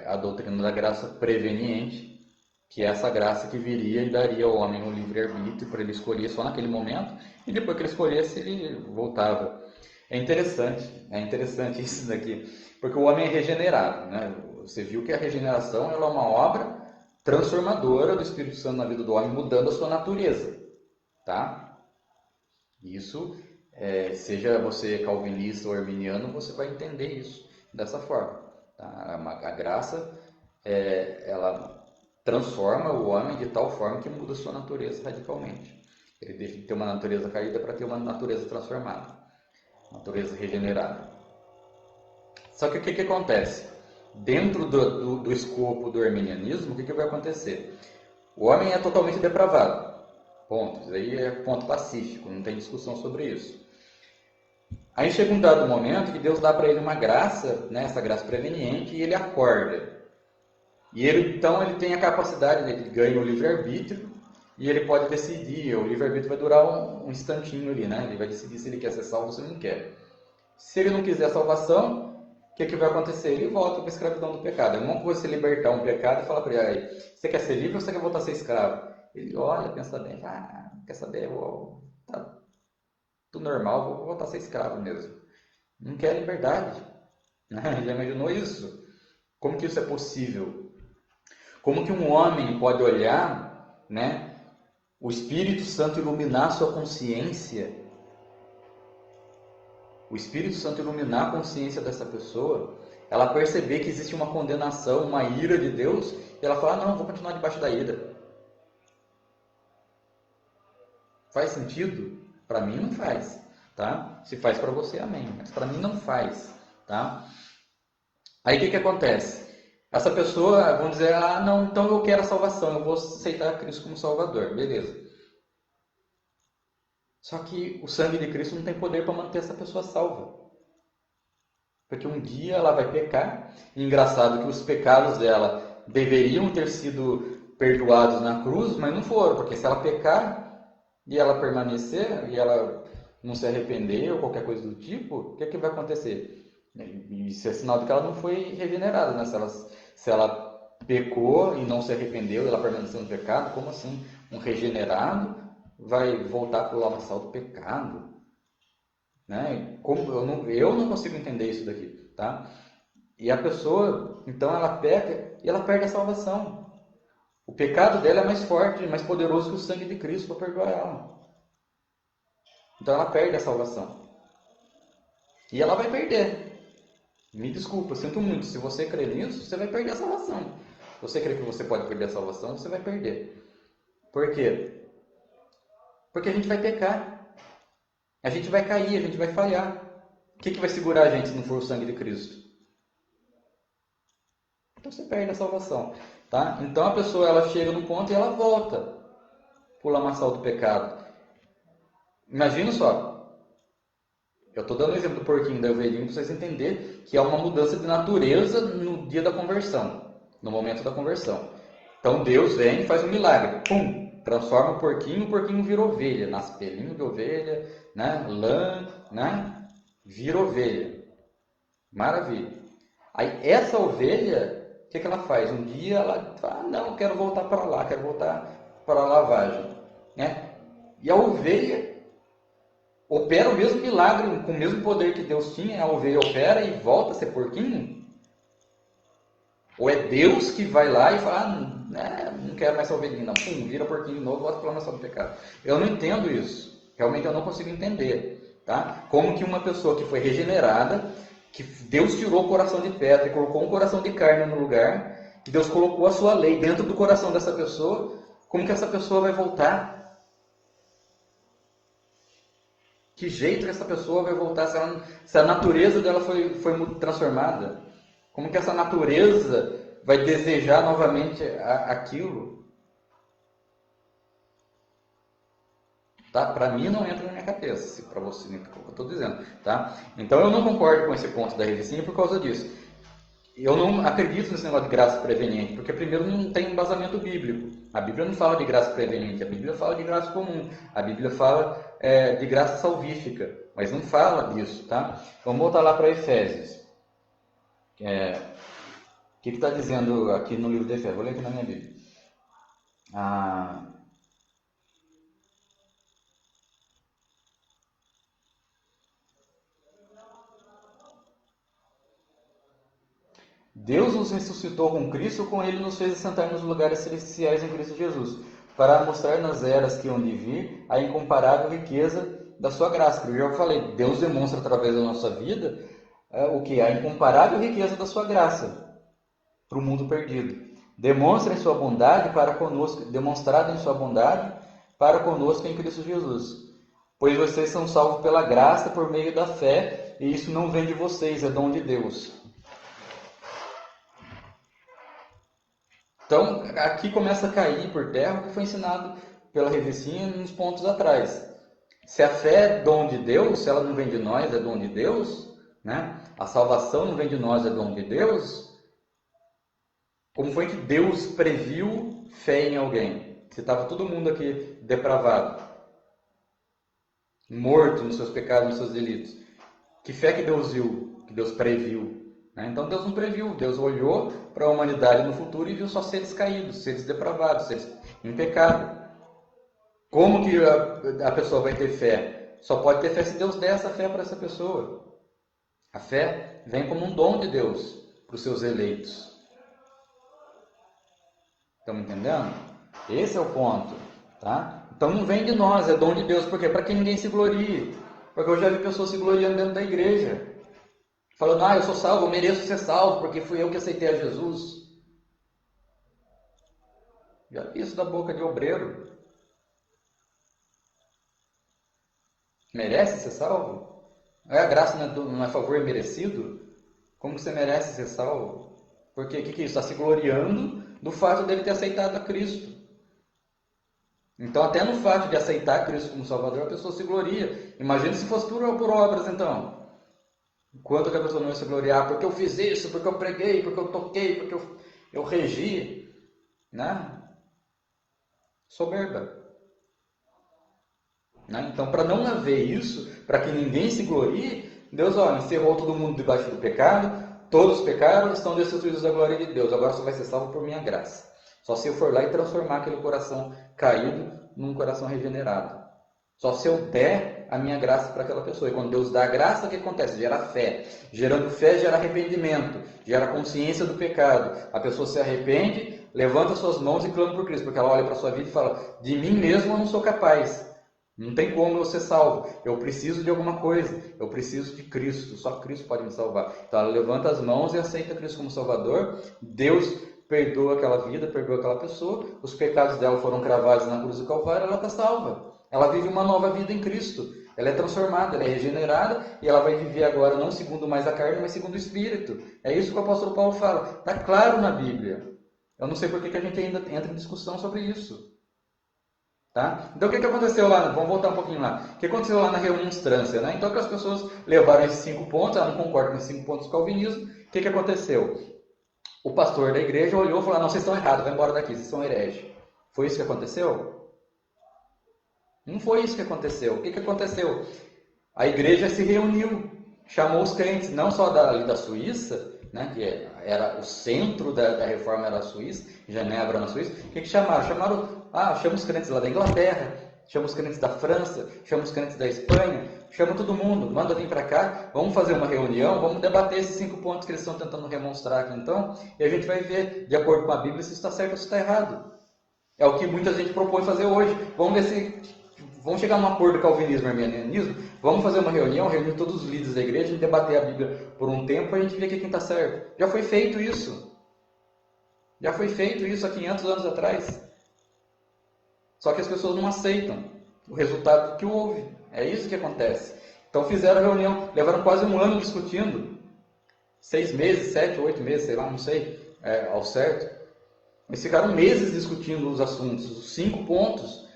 S1: a doutrina da graça preveniente, que é essa graça que viria e daria ao homem o livre-arbítrio para ele escolher só naquele momento, e depois que ele escolhesse, ele voltava. É interessante isso daqui, porque o homem é regenerado, né? Você viu que a regeneração ela é uma obra transformadora do Espírito Santo na vida do homem, mudando a sua natureza, tá? Isso, seja você calvinista ou arminiano, você vai entender isso dessa forma. Tá? A graça, ela transforma o homem de tal forma que muda a sua natureza radicalmente. Ele deixa de ter uma natureza caída para ter uma natureza transformada, natureza regenerada. Só que o que acontece? Dentro do escopo do arminianismo, o que vai acontecer? O homem é totalmente depravado. Ponto. Isso aí é ponto pacífico, não tem discussão sobre isso. Aí chega um dado momento que Deus dá para ele uma graça, né, essa graça preveniente, e ele acorda. E então ele tem a capacidade, ele ganha o livre-arbítrio, e ele pode decidir. O livre-arbítrio vai durar um instantinho ali, né? Ele vai decidir se ele quer ser salvo ou se ele não quer. Se ele não quiser a salvação, o que vai acontecer? Ele volta para a escravidão do pecado. É uma coisa você libertar um pecado e falar para ele, você quer ser livre ou você quer voltar a ser escravo? Ele olha, pensa bem, quer saber, tá tudo normal, vou voltar a ser escravo mesmo. Não quer liberdade. Já imaginou isso? Como que isso é possível? Como que um homem pode olhar, né, o Espírito Santo iluminar sua consciência, o Espírito Santo iluminar a consciência dessa pessoa, ela perceber que existe uma condenação, uma ira de Deus, e ela fala, não, vou continuar debaixo da ira. Faz sentido? Para mim não faz, tá? Se faz para você, amém. Mas para mim não faz, tá? Aí o que acontece? Essa pessoa, vamos dizer, não, então eu quero a salvação, eu vou aceitar Cristo como Salvador, beleza. Só que o sangue de Cristo não tem poder para manter essa pessoa salva. Porque um dia ela vai pecar. E engraçado que os pecados dela deveriam ter sido perdoados na cruz, mas não foram. Porque se ela pecar e ela permanecer, e ela não se arrepender ou qualquer coisa do tipo, o que vai acontecer? Isso é sinal de que ela não foi regenerada, né? Se ela pecou e não se arrependeu, e ela permaneceu no pecado, como assim? Um regenerado vai voltar para o lamaçal do pecado? Né? Como eu não consigo entender isso daqui, tá? E a pessoa, então ela peca e ela perde a salvação. O pecado dela é mais forte, mais poderoso que o sangue de Cristo para perdoar ela. Então ela perde a salvação. E ela vai perder. Me desculpa, sinto muito. Se você crê nisso, você vai perder a salvação. Se você crê que você pode perder a salvação, você vai perder. Por quê? Porque a gente vai pecar. A gente vai cair, a gente vai falhar. O que vai segurar a gente se não for o sangue de Cristo? Então você perde a salvação. Tá? Então a pessoa ela chega no ponto e ela volta para o lamaçal do pecado. Imagina só. Eu estou dando o exemplo do porquinho da ovelhinha para vocês entenderem que é uma mudança de natureza no dia da conversão, no momento da conversão. Então Deus vem e faz um milagre. Pum! Transforma o porquinho vira ovelha. Nasce pelinho de ovelha, né? Lã, né? Vira ovelha. Maravilha. Aí essa ovelha, o que ela faz? Um dia ela fala, não, quero voltar para lá, quero voltar para a lavagem. Né? E a ovelha opera o mesmo milagre, com o mesmo poder que Deus tinha, a ovelha opera e volta a ser porquinho? Ou é Deus que vai lá e fala, não quero mais essa ovelhinha, não. Pum, vira porquinho de novo, volta para a lamaçal do pecado. Eu não entendo isso. Realmente eu não consigo entender. Tá? Como que uma pessoa que foi regenerada, que Deus tirou o coração de pedra e colocou um coração de carne no lugar, que Deus colocou a sua lei dentro do coração dessa pessoa, como que essa pessoa vai voltar? Que jeito que essa pessoa vai voltar se a natureza dela foi transformada? Como que essa natureza vai desejar novamente aquilo? Tá? Para mim não entra na minha cabeça, para você, o que eu estou dizendo. Tá? Então eu não concordo com esse ponto da revicinha por causa disso. Eu não acredito nesse negócio de graça preveniente, porque primeiro não tem embasamento bíblico. A Bíblia não fala de graça preveniente, a Bíblia fala de graça comum. A Bíblia fala de graça salvífica, mas não fala disso, tá? Vamos voltar lá para Efésios. O que está dizendo aqui no livro de Efésios? Vou ler aqui na minha Bíblia. Deus nos ressuscitou com Cristo, com Ele nos fez assentar nos lugares celestiais em Cristo Jesus, para mostrar nas eras que hão de vir a incomparável riqueza da sua graça. Eu já falei, Deus demonstra através da nossa vida o que? A incomparável riqueza da sua graça para o mundo perdido. Demonstra em sua bondade para conosco, demonstrada em sua bondade para conosco em Cristo Jesus. Pois vocês são salvos pela graça por meio da fé, e isso não vem de vocês, é dom de Deus. Então, aqui começa a cair por terra o que foi ensinado pela revicinha nos pontos atrás. Se a fé é dom de Deus, se ela não vem de nós, é dom de Deus, né? A salvação não vem de nós, é dom de Deus. Como foi que Deus previu fé em alguém? Se estava todo mundo aqui depravado, morto nos seus pecados, nos seus delitos. Que fé que Deus viu, que Deus previu? Então Deus não previu, Deus olhou para a humanidade no futuro e viu só seres caídos, seres depravados, seres em pecado. Como que a pessoa vai ter fé? Só pode ter fé se Deus der essa fé para essa pessoa. A fé vem como um dom de Deus para os seus eleitos. Estão me entendendo? Esse é o ponto. Tá? Então não vem de nós, é dom de Deus. Por quê? Para que ninguém se glorie. Porque eu já vi pessoas se gloriando dentro da igreja. Falando, eu sou salvo, eu mereço ser salvo, porque fui eu que aceitei a Jesus. Já vi isso da boca de obreiro. Merece ser salvo? A graça não é favor merecido? Como que você merece ser salvo? Porque o que é isso? Está se gloriando do fato dele ter aceitado a Cristo. Então, até no fato de aceitar Cristo como Salvador, a pessoa se gloria. Imagina se fosse por obras, então. Quanto que a pessoa não ia se gloriar? Porque eu fiz isso, porque eu preguei, porque eu toquei, porque eu regi. Né? Soberba. Né? Então, para não haver isso, para que ninguém se glorie, Deus encerrou todo mundo debaixo do pecado, todos pecaram, estão destituídos da glória de Deus, agora só vai ser salvo por minha graça. Só se eu for lá e transformar aquele coração caído num coração regenerado. Só se eu der a minha graça para aquela pessoa. E quando Deus dá a graça, o que acontece? Gera fé. Gerando fé, gera arrependimento, gera consciência do pecado. A pessoa se arrepende, levanta suas mãos e clama por Cristo, porque ela olha para a sua vida e fala: de mim mesmo eu não sou capaz. Não tem como eu ser salvo. Eu preciso de alguma coisa. Eu preciso de Cristo. Só Cristo pode me salvar. Então ela levanta as mãos e aceita Cristo como Salvador. Deus perdoa aquela vida, perdoa aquela pessoa. Os pecados dela foram cravados na cruz do Calvário. Ela está salva. Ela vive uma nova vida em Cristo. Ela é transformada, ela é regenerada e ela vai viver agora não segundo mais a carne, mas segundo o Espírito. É isso que o apóstolo Paulo fala. Está claro na Bíblia. Eu não sei por que a gente ainda entra em discussão sobre isso. Tá? Então o que aconteceu lá? Vamos voltar um pouquinho lá. O que aconteceu lá na remonstrância? Né? Então que as pessoas levaram esses 5 pontos, ela não concorda com esses 5 pontos do calvinismo. O que aconteceu? O pastor da igreja olhou e falou: não, vocês estão errados, vai embora daqui, vocês são hereges. Foi isso que aconteceu? Não foi isso que aconteceu. O que aconteceu? A igreja se reuniu, chamou os crentes, não só da Suíça, né, que era o centro da reforma, era a Suíça, Genebra na Suíça. O que chamaram? Chama os crentes lá da Inglaterra, chama os crentes da França, chama os crentes da Espanha, chama todo mundo, manda vir para cá, vamos fazer uma reunião, vamos debater esses 5 pontos que eles estão tentando remonstrar aqui então, e a gente vai ver, de acordo com a Bíblia, se está certo ou se está errado. É o que muita gente propõe fazer hoje. Vamos ver se vamos chegar num acordo do calvinismo e arminianismo, vamos fazer uma reunião, reunir todos os líderes da igreja e debater a Bíblia por um tempo para a gente ver quem está certo. Já foi feito isso. Já foi feito isso há 500 anos atrás. Só que as pessoas não aceitam o resultado que houve. É isso que acontece. Então fizeram a reunião, levaram quase um ano discutindo. 6 meses, 7, 8 meses, sei lá, não sei ao certo. Mas ficaram meses discutindo os assuntos, os 5 pontos.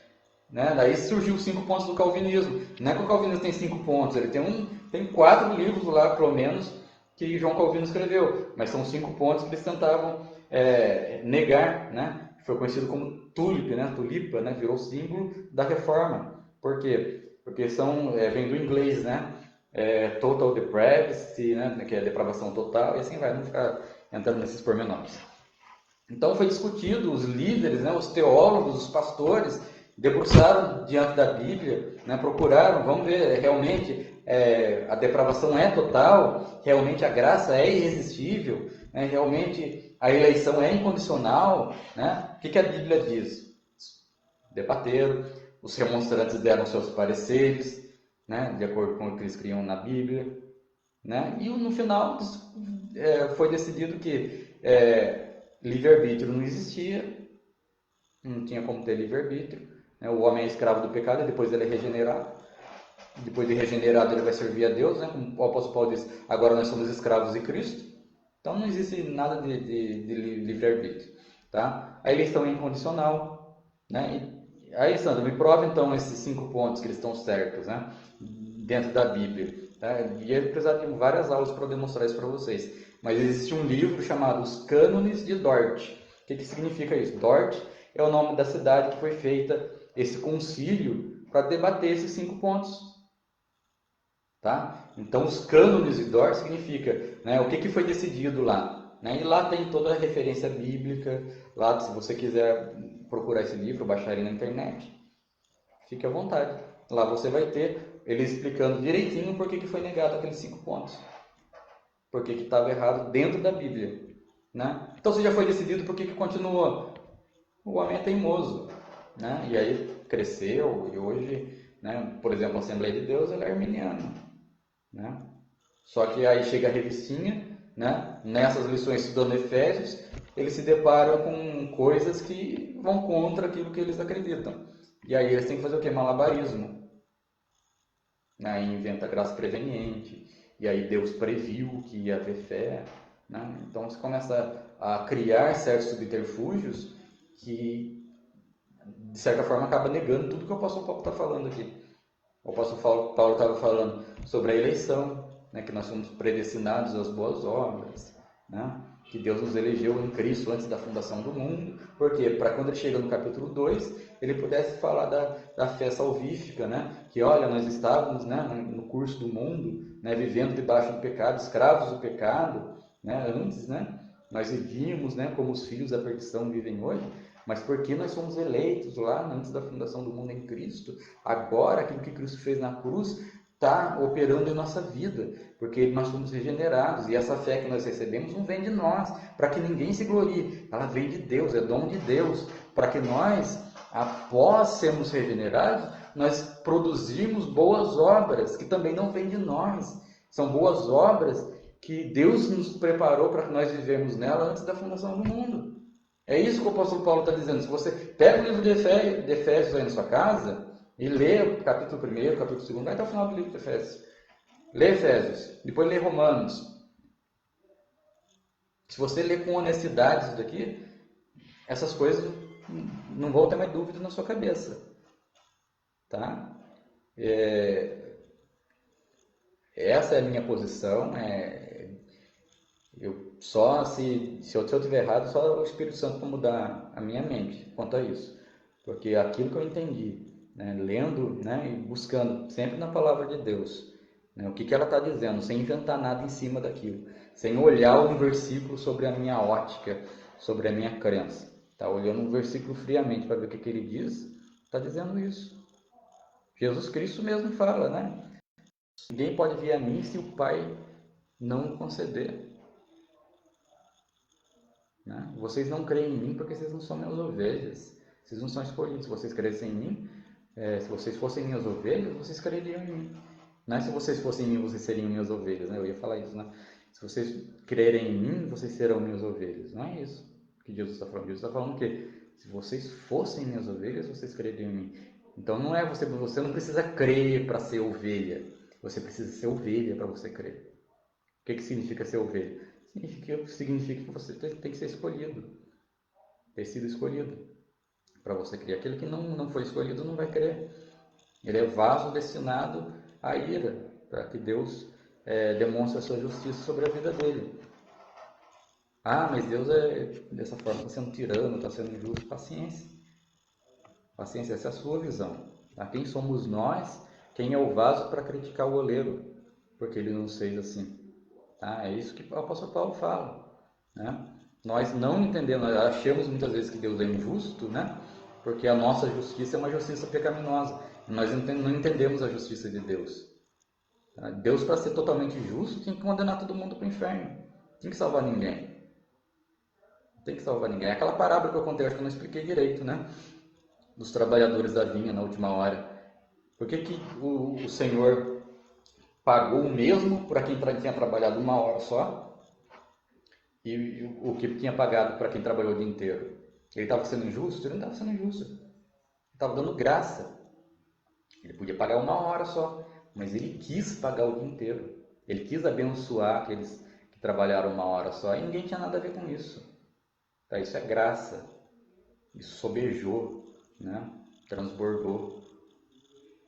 S1: Né? Daí surgiu os 5 pontos do calvinismo. Não é que o calvinismo tem 5 pontos, ele tem 4 livros lá, pelo menos, que João Calvino escreveu. Mas são 5 pontos que eles tentavam negar, né? Foi conhecido como tulip, né? Tulipa, né? Virou símbolo da reforma. Por quê? Porque vem do inglês, né? Total depravity, né? Que é depravação total, e assim vai, não ficar entrando nesses pormenores. Então foi discutido, os líderes, né? Os teólogos, os pastores, debruçaram diante da Bíblia, né? Procuraram, vamos ver, realmente a depravação é total, realmente a graça é irresistível, né? Realmente a eleição é incondicional, né? O que a Bíblia diz? Debateram, os remonstrantes deram seus pareceres, né? De acordo com o que eles criam na Bíblia, né? E no final foi decidido que livre-arbítrio não existia, não tinha como ter livre-arbítrio, né? O homem é escravo do pecado e depois ele é regenerado. Depois de regenerado ele vai servir a Deus, né? Como o apóstolo Paulo diz, agora nós somos escravos de Cristo. Então não existe nada de livre-arbítrio. Tá? A eleição é incondicional. Né? E aí, Sandro, me prova então esses 5 pontos que eles estão certos, né? Dentro da Bíblia. Tá? E eu precisaria de várias aulas para demonstrar isso para vocês. Mas existe um livro chamado Os Cânones de Dort. O que significa isso? Dort é o nome da cidade que foi feita esse concílio para debater esses 5 pontos. Tá? Então, os cânones de Dort significa, né, o que foi decidido lá. Né? E lá tem toda a referência bíblica. Lá, se você quiser procurar esse livro, baixar ele na internet, fique à vontade. Lá você vai ter ele explicando direitinho por que foi negado aqueles 5 pontos. Por que estava errado dentro da Bíblia. Né? Então, se já foi decidido, por que continua? O homem é teimoso. Né? E aí cresceu, e hoje, né, por exemplo, a Assembleia de Deus ela é arminiana. Né? Só que aí chega a revistinha, né? Nessas lições estudando Efésios, eles se deparam com coisas que vão contra aquilo que eles acreditam. E aí eles têm que fazer o quê? Malabarismo. Né? Inventa graça preveniente. E aí Deus previu que ia haver fé. Né? Então você começa a criar certos subterfúgios que de certa forma, acaba negando tudo que o apóstolo Paulo está falando aqui. O apóstolo Paulo estava falando sobre a eleição, né, que nós somos predestinados às boas obras, né, que Deus nos elegeu em Cristo antes da fundação do mundo. Por quê? Para quando ele chega no capítulo 2, ele pudesse falar da fé salvífica, né, que olha, nós estávamos, né, no curso do mundo, né, vivendo debaixo do pecado, escravos do pecado, né, antes, né, nós vivíamos, né, como os filhos da perdição vivem hoje, mas porque nós somos eleitos lá antes da fundação do mundo em Cristo, agora aquilo que Cristo fez na cruz está operando em nossa vida, porque nós somos regenerados, e essa fé que nós recebemos não vem de nós, para que ninguém se glorie, ela vem de Deus, é dom de Deus, para que nós, após sermos regenerados, nós produzimos boas obras, que também não vêm de nós, são boas obras que Deus nos preparou para que nós vivemos nela antes da fundação do mundo. É isso que o apóstolo Paulo está dizendo. Se você pega o livro de Efésios aí na sua casa e lê o capítulo 1, capítulo 2, vai até o final do livro de Efésios. Lê Efésios, depois lê Romanos. Se você lê com honestidade isso daqui, essas coisas não vão ter mais dúvida na sua cabeça. Tá? Essa é a minha posição. Eu só se eu estiver errado, só o Espírito Santo para mudar a minha mente quanto a isso, porque aquilo que eu entendi, né, lendo, né, e buscando sempre na palavra de Deus, né, o que ela está dizendo, sem inventar nada em cima daquilo, sem olhar um versículo sobre a minha ótica, sobre a minha crença, tá olhando um versículo friamente para ver o que ele diz, está dizendo isso. Jesus Cristo mesmo fala, né? Ninguém pode vir a mim se o Pai não conceder. Né? Vocês não creem em mim porque vocês não são minhas ovelhas. Vocês não são escolhidos. Se vocês crescem em mim, se vocês fossem minhas ovelhas, vocês creriam em mim. Não é se vocês fossem em mim, vocês seriam minhas ovelhas. Né? Eu ia falar isso, né? Se vocês crerem em mim, vocês serão minhas ovelhas. Não é isso que Jesus está falando. Jesus está falando que se vocês fossem minhas ovelhas, vocês creriam em mim. Então não é você não precisa crer para ser ovelha. Você precisa ser ovelha para você crer. O que significa ser ovelha? Significa que você tem que ser escolhido, ter sido escolhido para você crer. Aquele que não foi escolhido não vai crer. Ele é vaso destinado à ira, para que Deus demonstre a sua justiça sobre a vida dele. Ah, mas Deus dessa forma, está sendo tirano, está sendo injusto. Paciência. Paciência, essa é a sua visão. Tá? Quem somos nós? Quem é o vaso para criticar o oleiro? Porque ele nos fez assim. Tá? É isso que o apóstolo Paulo fala. Né? Nós não entendemos, nós achamos muitas vezes que Deus é injusto, né? Porque a nossa justiça é uma justiça pecaminosa. Nós não entendemos a justiça de Deus. Tá? Deus, para ser totalmente justo, tem que condenar todo mundo para o inferno. Tem que salvar ninguém. Tem que salvar ninguém. É aquela parábola que eu contei, acho que eu não expliquei direito, né? Dos trabalhadores da vinha na última hora. Por que o Senhor pagou o mesmo para quem tinha trabalhado 1 hora só e o que tinha pagado para quem trabalhou o dia inteiro? Ele estava sendo injusto? Ele não estava sendo injusto. Ele estava dando graça. Ele podia pagar 1 hora só, mas ele quis pagar o dia inteiro. Ele quis abençoar aqueles que trabalharam 1 hora só e ninguém tinha nada a ver com isso. Tá? Isso é graça. Isso sobejou, né? Transbordou.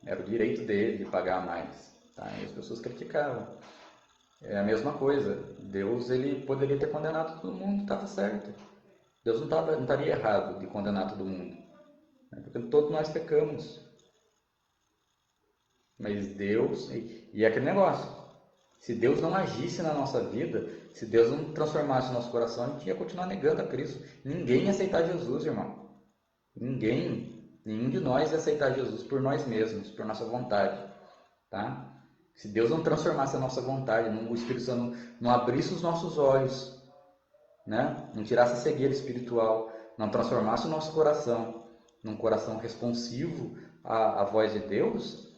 S1: Era o direito dele de pagar mais. Tá? E as pessoas criticavam. É a mesma coisa. Deus ele poderia ter condenado todo mundo, estava certo. Deus não estaria errado de condenar todo mundo. Né? Porque todos nós pecamos. Mas Deus... E é aquele negócio. Se Deus não agisse na nossa vida, se Deus não transformasse o nosso coração, a gente ia continuar negando a Cristo. Ninguém ia aceitar Jesus, irmão. Nenhum de nós ia aceitar Jesus por nós mesmos, por nossa vontade. Tá? Se Deus não transformasse a nossa vontade, o Espírito Santo não abrisse os nossos olhos, né? Não tirasse a cegueira espiritual, não transformasse o nosso coração num coração responsivo à voz de Deus,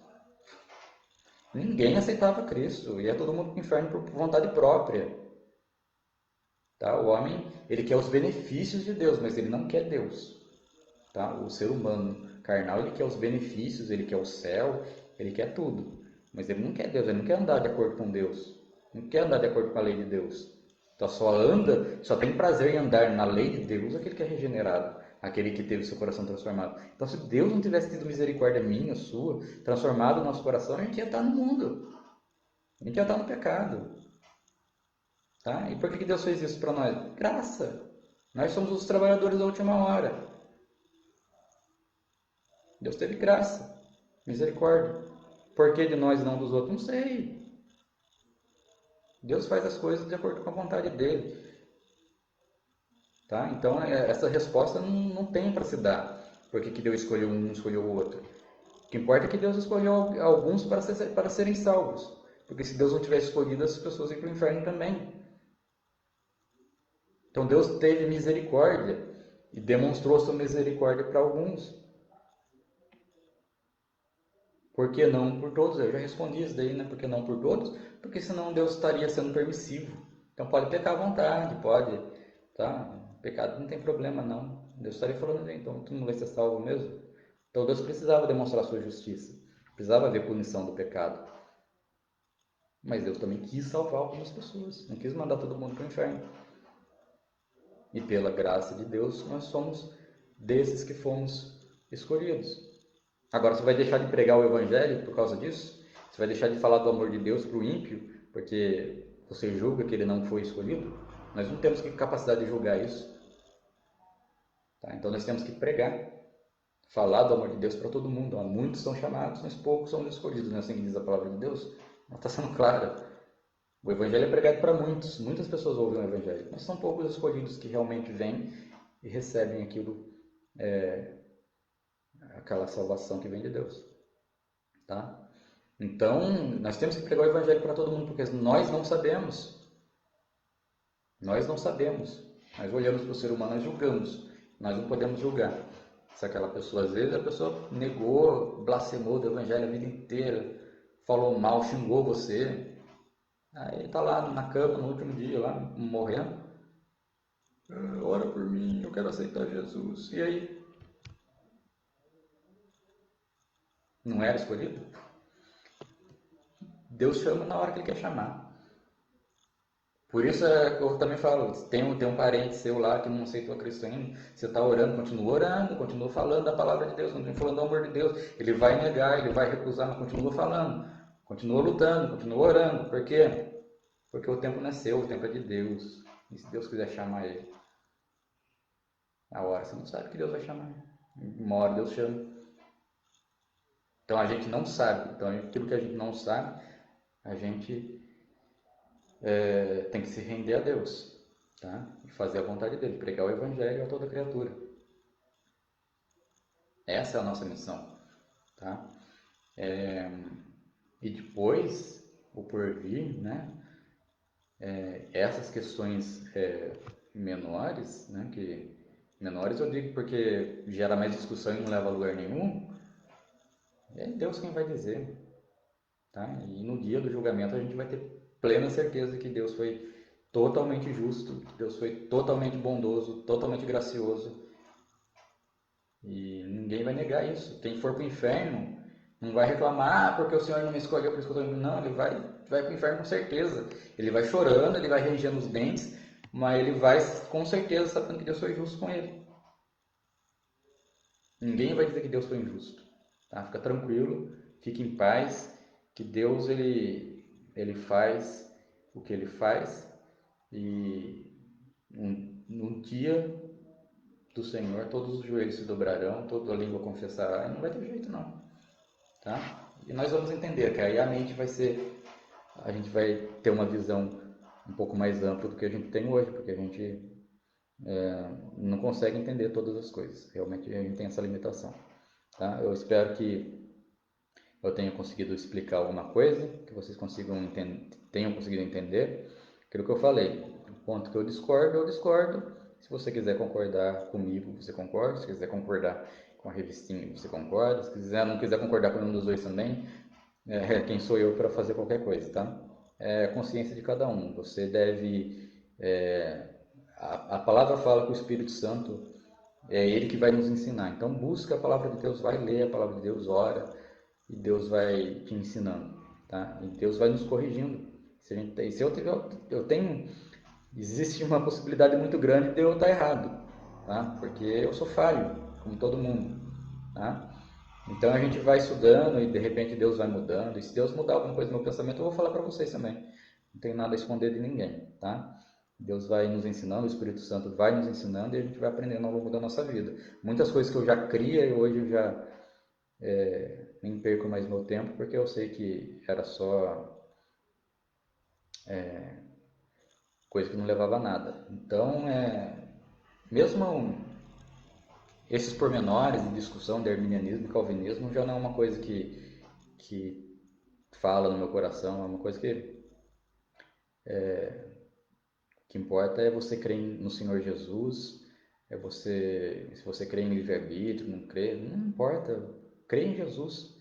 S1: ninguém aceitava Cristo. Ia todo mundo para o inferno por vontade própria. Tá? O homem, ele quer os benefícios de Deus, mas ele não quer Deus. Tá? O ser humano carnal, ele quer os benefícios, ele quer o céu, ele quer tudo. Mas ele não quer Deus, ele não quer andar de acordo com Deus. Não quer andar de acordo com a lei de Deus. Então só tem prazer em andar na lei de Deus aquele que é regenerado. aquele que teve seu coração transformado. Então, se Deus não tivesse tido misericórdia minha, sua, transformado o nosso coração, a gente ia estar no mundo. A gente ia estar no pecado. Tá? E por que Deus fez isso para nós? Graça. Nós somos os trabalhadores da última hora. Deus teve graça, misericórdia. Por que de nós e não dos outros? Não sei. Deus faz as coisas de acordo com a vontade dele. Tá? Então, essa resposta não tem para se dar. Por que Deus escolheu um, não escolheu o outro? O que importa é que Deus escolheu alguns para serem salvos. Porque se Deus não tivesse escolhido, as pessoas iam para o inferno também. Então, Deus teve misericórdia e demonstrou sua misericórdia para alguns. Por que não por todos? Eu já respondi isso daí, né? Por que não por todos? Porque senão Deus estaria sendo permissivo. Então pode pecar à vontade, pode, tá? Pecado não tem problema não. Deus estaria falando, então tu não vai ser salvo mesmo? Então Deus precisava demonstrar sua justiça. Precisava haver punição do pecado. Mas Deus também quis salvar algumas pessoas. Não quis mandar todo mundo para o inferno. E pela graça de Deus, nós somos desses que fomos escolhidos. Agora, você vai deixar de pregar o Evangelho por causa disso? Você vai deixar de falar do amor de Deus para o ímpio porque você julga que ele não foi escolhido? Nós não temos capacidade de julgar isso. Tá? Então, nós temos que pregar, falar do amor de Deus para todo mundo. Muitos são chamados, mas poucos são escolhidos. Não é assim que diz a palavra de Deus? Ela está sendo clara. O Evangelho é pregado para muitos. Muitas pessoas ouvem o Evangelho. Mas são poucos escolhidos que realmente vêm e recebem aquilo, aquela salvação que vem de Deus. Tá? Então, nós temos que pregar o Evangelho para todo mundo, porque nós não sabemos. Nós não sabemos. Nós olhamos para o ser humano e julgamos. Nós não podemos julgar. Se aquela pessoa, às vezes, a pessoa negou, blasfemou do Evangelho a vida inteira, falou mal, xingou você. Aí está lá na cama, no último dia, lá, morrendo. Ora por mim, eu quero aceitar Jesus. E aí? Não era escolhido? Deus chama na hora que Ele quer chamar. Por isso eu também falo, tem um parente seu lá que não aceitou a Cristo ainda, você está orando, continua falando da palavra de Deus, continua falando do amor de Deus. Ele vai negar, ele vai recusar, mas continua falando, continua lutando, continua orando. Por quê? Porque o tempo não é seu, o tempo é de Deus. E se Deus quiser chamar ele, a hora você não sabe que Deus vai chamar. Uma hora Deus chama. Então a gente não sabe. Então aquilo que a gente não sabe, a gente tem que se render a Deus, tá? E fazer a vontade dele, pregar o Evangelho a toda criatura. Essa é a nossa missão, tá? E depois, o porvir, né? Essas questões menores, né? Que menores eu digo porque gera mais discussão e não leva a lugar nenhum. É Deus quem vai dizer, tá? E no dia do julgamento a gente vai ter plena certeza que Deus foi totalmente justo, que Deus foi totalmente bondoso, totalmente gracioso. E ninguém vai negar isso. Quem for para o inferno não vai reclamar, porque o Senhor não me escolheu, por isso que eu estou indo. Não, ele vai para o inferno com certeza. Ele vai chorando, ele vai rangendo os dentes, mas ele vai com certeza sabendo que Deus foi justo com ele. Ninguém vai dizer que Deus foi injusto. Tá? Fica tranquilo, fique em paz, que Deus ele faz o que ele faz e num dia do Senhor todos os joelhos se dobrarão, toda a língua confessará e não vai ter jeito não, tá? E nós vamos entender que aí a gente vai ter uma visão um pouco mais ampla do que a gente tem hoje, porque a gente não consegue entender todas as coisas, realmente a gente tem essa limitação, tá? Eu espero que eu tenha conseguido explicar alguma coisa, que vocês tenham conseguido entender aquilo que eu falei. O ponto que eu discordo. Se você quiser concordar comigo, você concorda. Se quiser concordar com a revistinha, você concorda. Se não quiser concordar com nenhum dos dois também, quem sou eu para fazer qualquer coisa, tá? É a consciência de cada um. Você deve... a palavra fala que o Espírito Santo é Ele que vai nos ensinar. Então busca a palavra de Deus, vai ler a palavra de Deus, ora... E Deus vai te ensinando, tá? E Deus vai nos corrigindo. Existe uma possibilidade muito grande de eu estar errado, tá? Porque eu sou falho, como todo mundo, tá? Então a gente vai estudando e de repente Deus vai mudando. E se Deus mudar alguma coisa no meu pensamento, eu vou falar para vocês também. Não tenho nada a esconder de ninguém, tá? Deus vai nos ensinando, o Espírito Santo vai nos ensinando e a gente vai aprendendo ao longo da nossa vida. Muitas coisas que eu já cria e hoje eu já nem perco mais meu tempo, porque eu sei que era só coisa que não levava a nada. Então, mesmo esses pormenores de discussão de arminianismo e calvinismo já não é uma coisa que fala no meu coração, é uma coisa que importa é você crer no Senhor Jesus, se você crê em livre-arbítrio, não crê, não importa, crê em Jesus,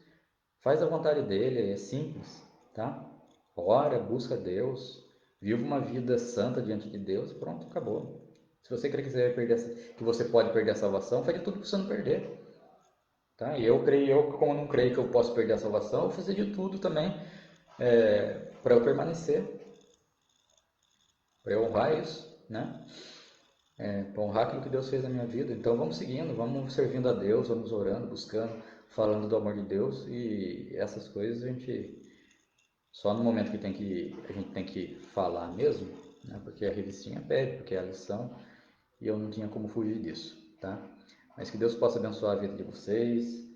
S1: faz a vontade dele, é simples, tá? Ora, busca Deus, viva uma vida santa diante de Deus, pronto, acabou. Se você crê que você, que você pode perder a salvação, faz de tudo para você não perder. Tá? E eu como não creio que eu posso perder a salvação, eu vou fazer de tudo também para eu permanecer, para eu honrar isso, né? Para honrar aquilo que Deus fez na minha vida. Então vamos seguindo, vamos servindo a Deus, vamos orando, buscando, falando do amor de Deus e essas coisas a gente só no momento que a gente tem que falar mesmo, né? Porque a revistinha pede, porque é a lição e eu não tinha como fugir disso, tá? Mas que Deus possa abençoar a vida de vocês,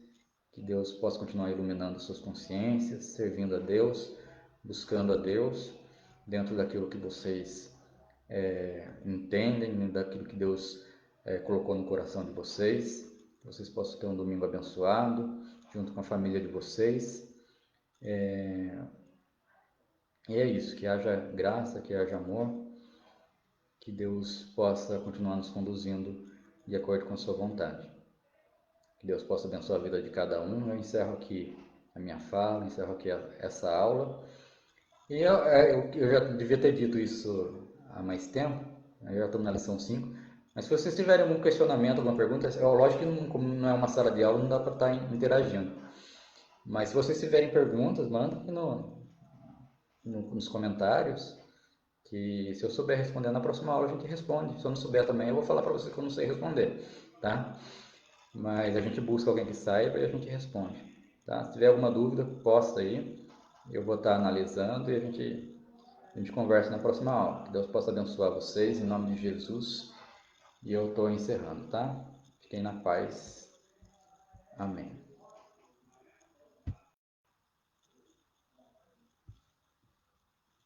S1: que Deus possa continuar iluminando suas consciências, servindo a Deus, buscando a Deus dentro daquilo que vocês entendem, daquilo que Deus colocou no coração de vocês. Que vocês possam ter um domingo abençoado, junto com a família de vocês. E é isso, que haja graça, que haja amor, que Deus possa continuar nos conduzindo de acordo com a sua vontade. Que Deus possa abençoar a vida de cada um. Eu encerro aqui a minha fala, encerro aqui essa aula. E eu já devia ter dito isso há mais tempo, eu já estou na lição 5, mas se vocês tiverem algum questionamento, alguma pergunta, lógico que não, como não é uma sala de aula, não dá para estar interagindo. Mas se vocês tiverem perguntas, manda aqui nos comentários, que se eu souber responder na próxima aula, a gente responde. Se eu não souber também, eu vou falar para vocês que eu não sei responder, tá? Mas a gente busca alguém que saiba e a gente responde, tá? Se tiver alguma dúvida, posta aí, eu vou estar analisando e a gente conversa na próxima aula. Que Deus possa abençoar vocês, em nome de Jesus. E eu estou encerrando, tá? Fiquem na paz. Amém.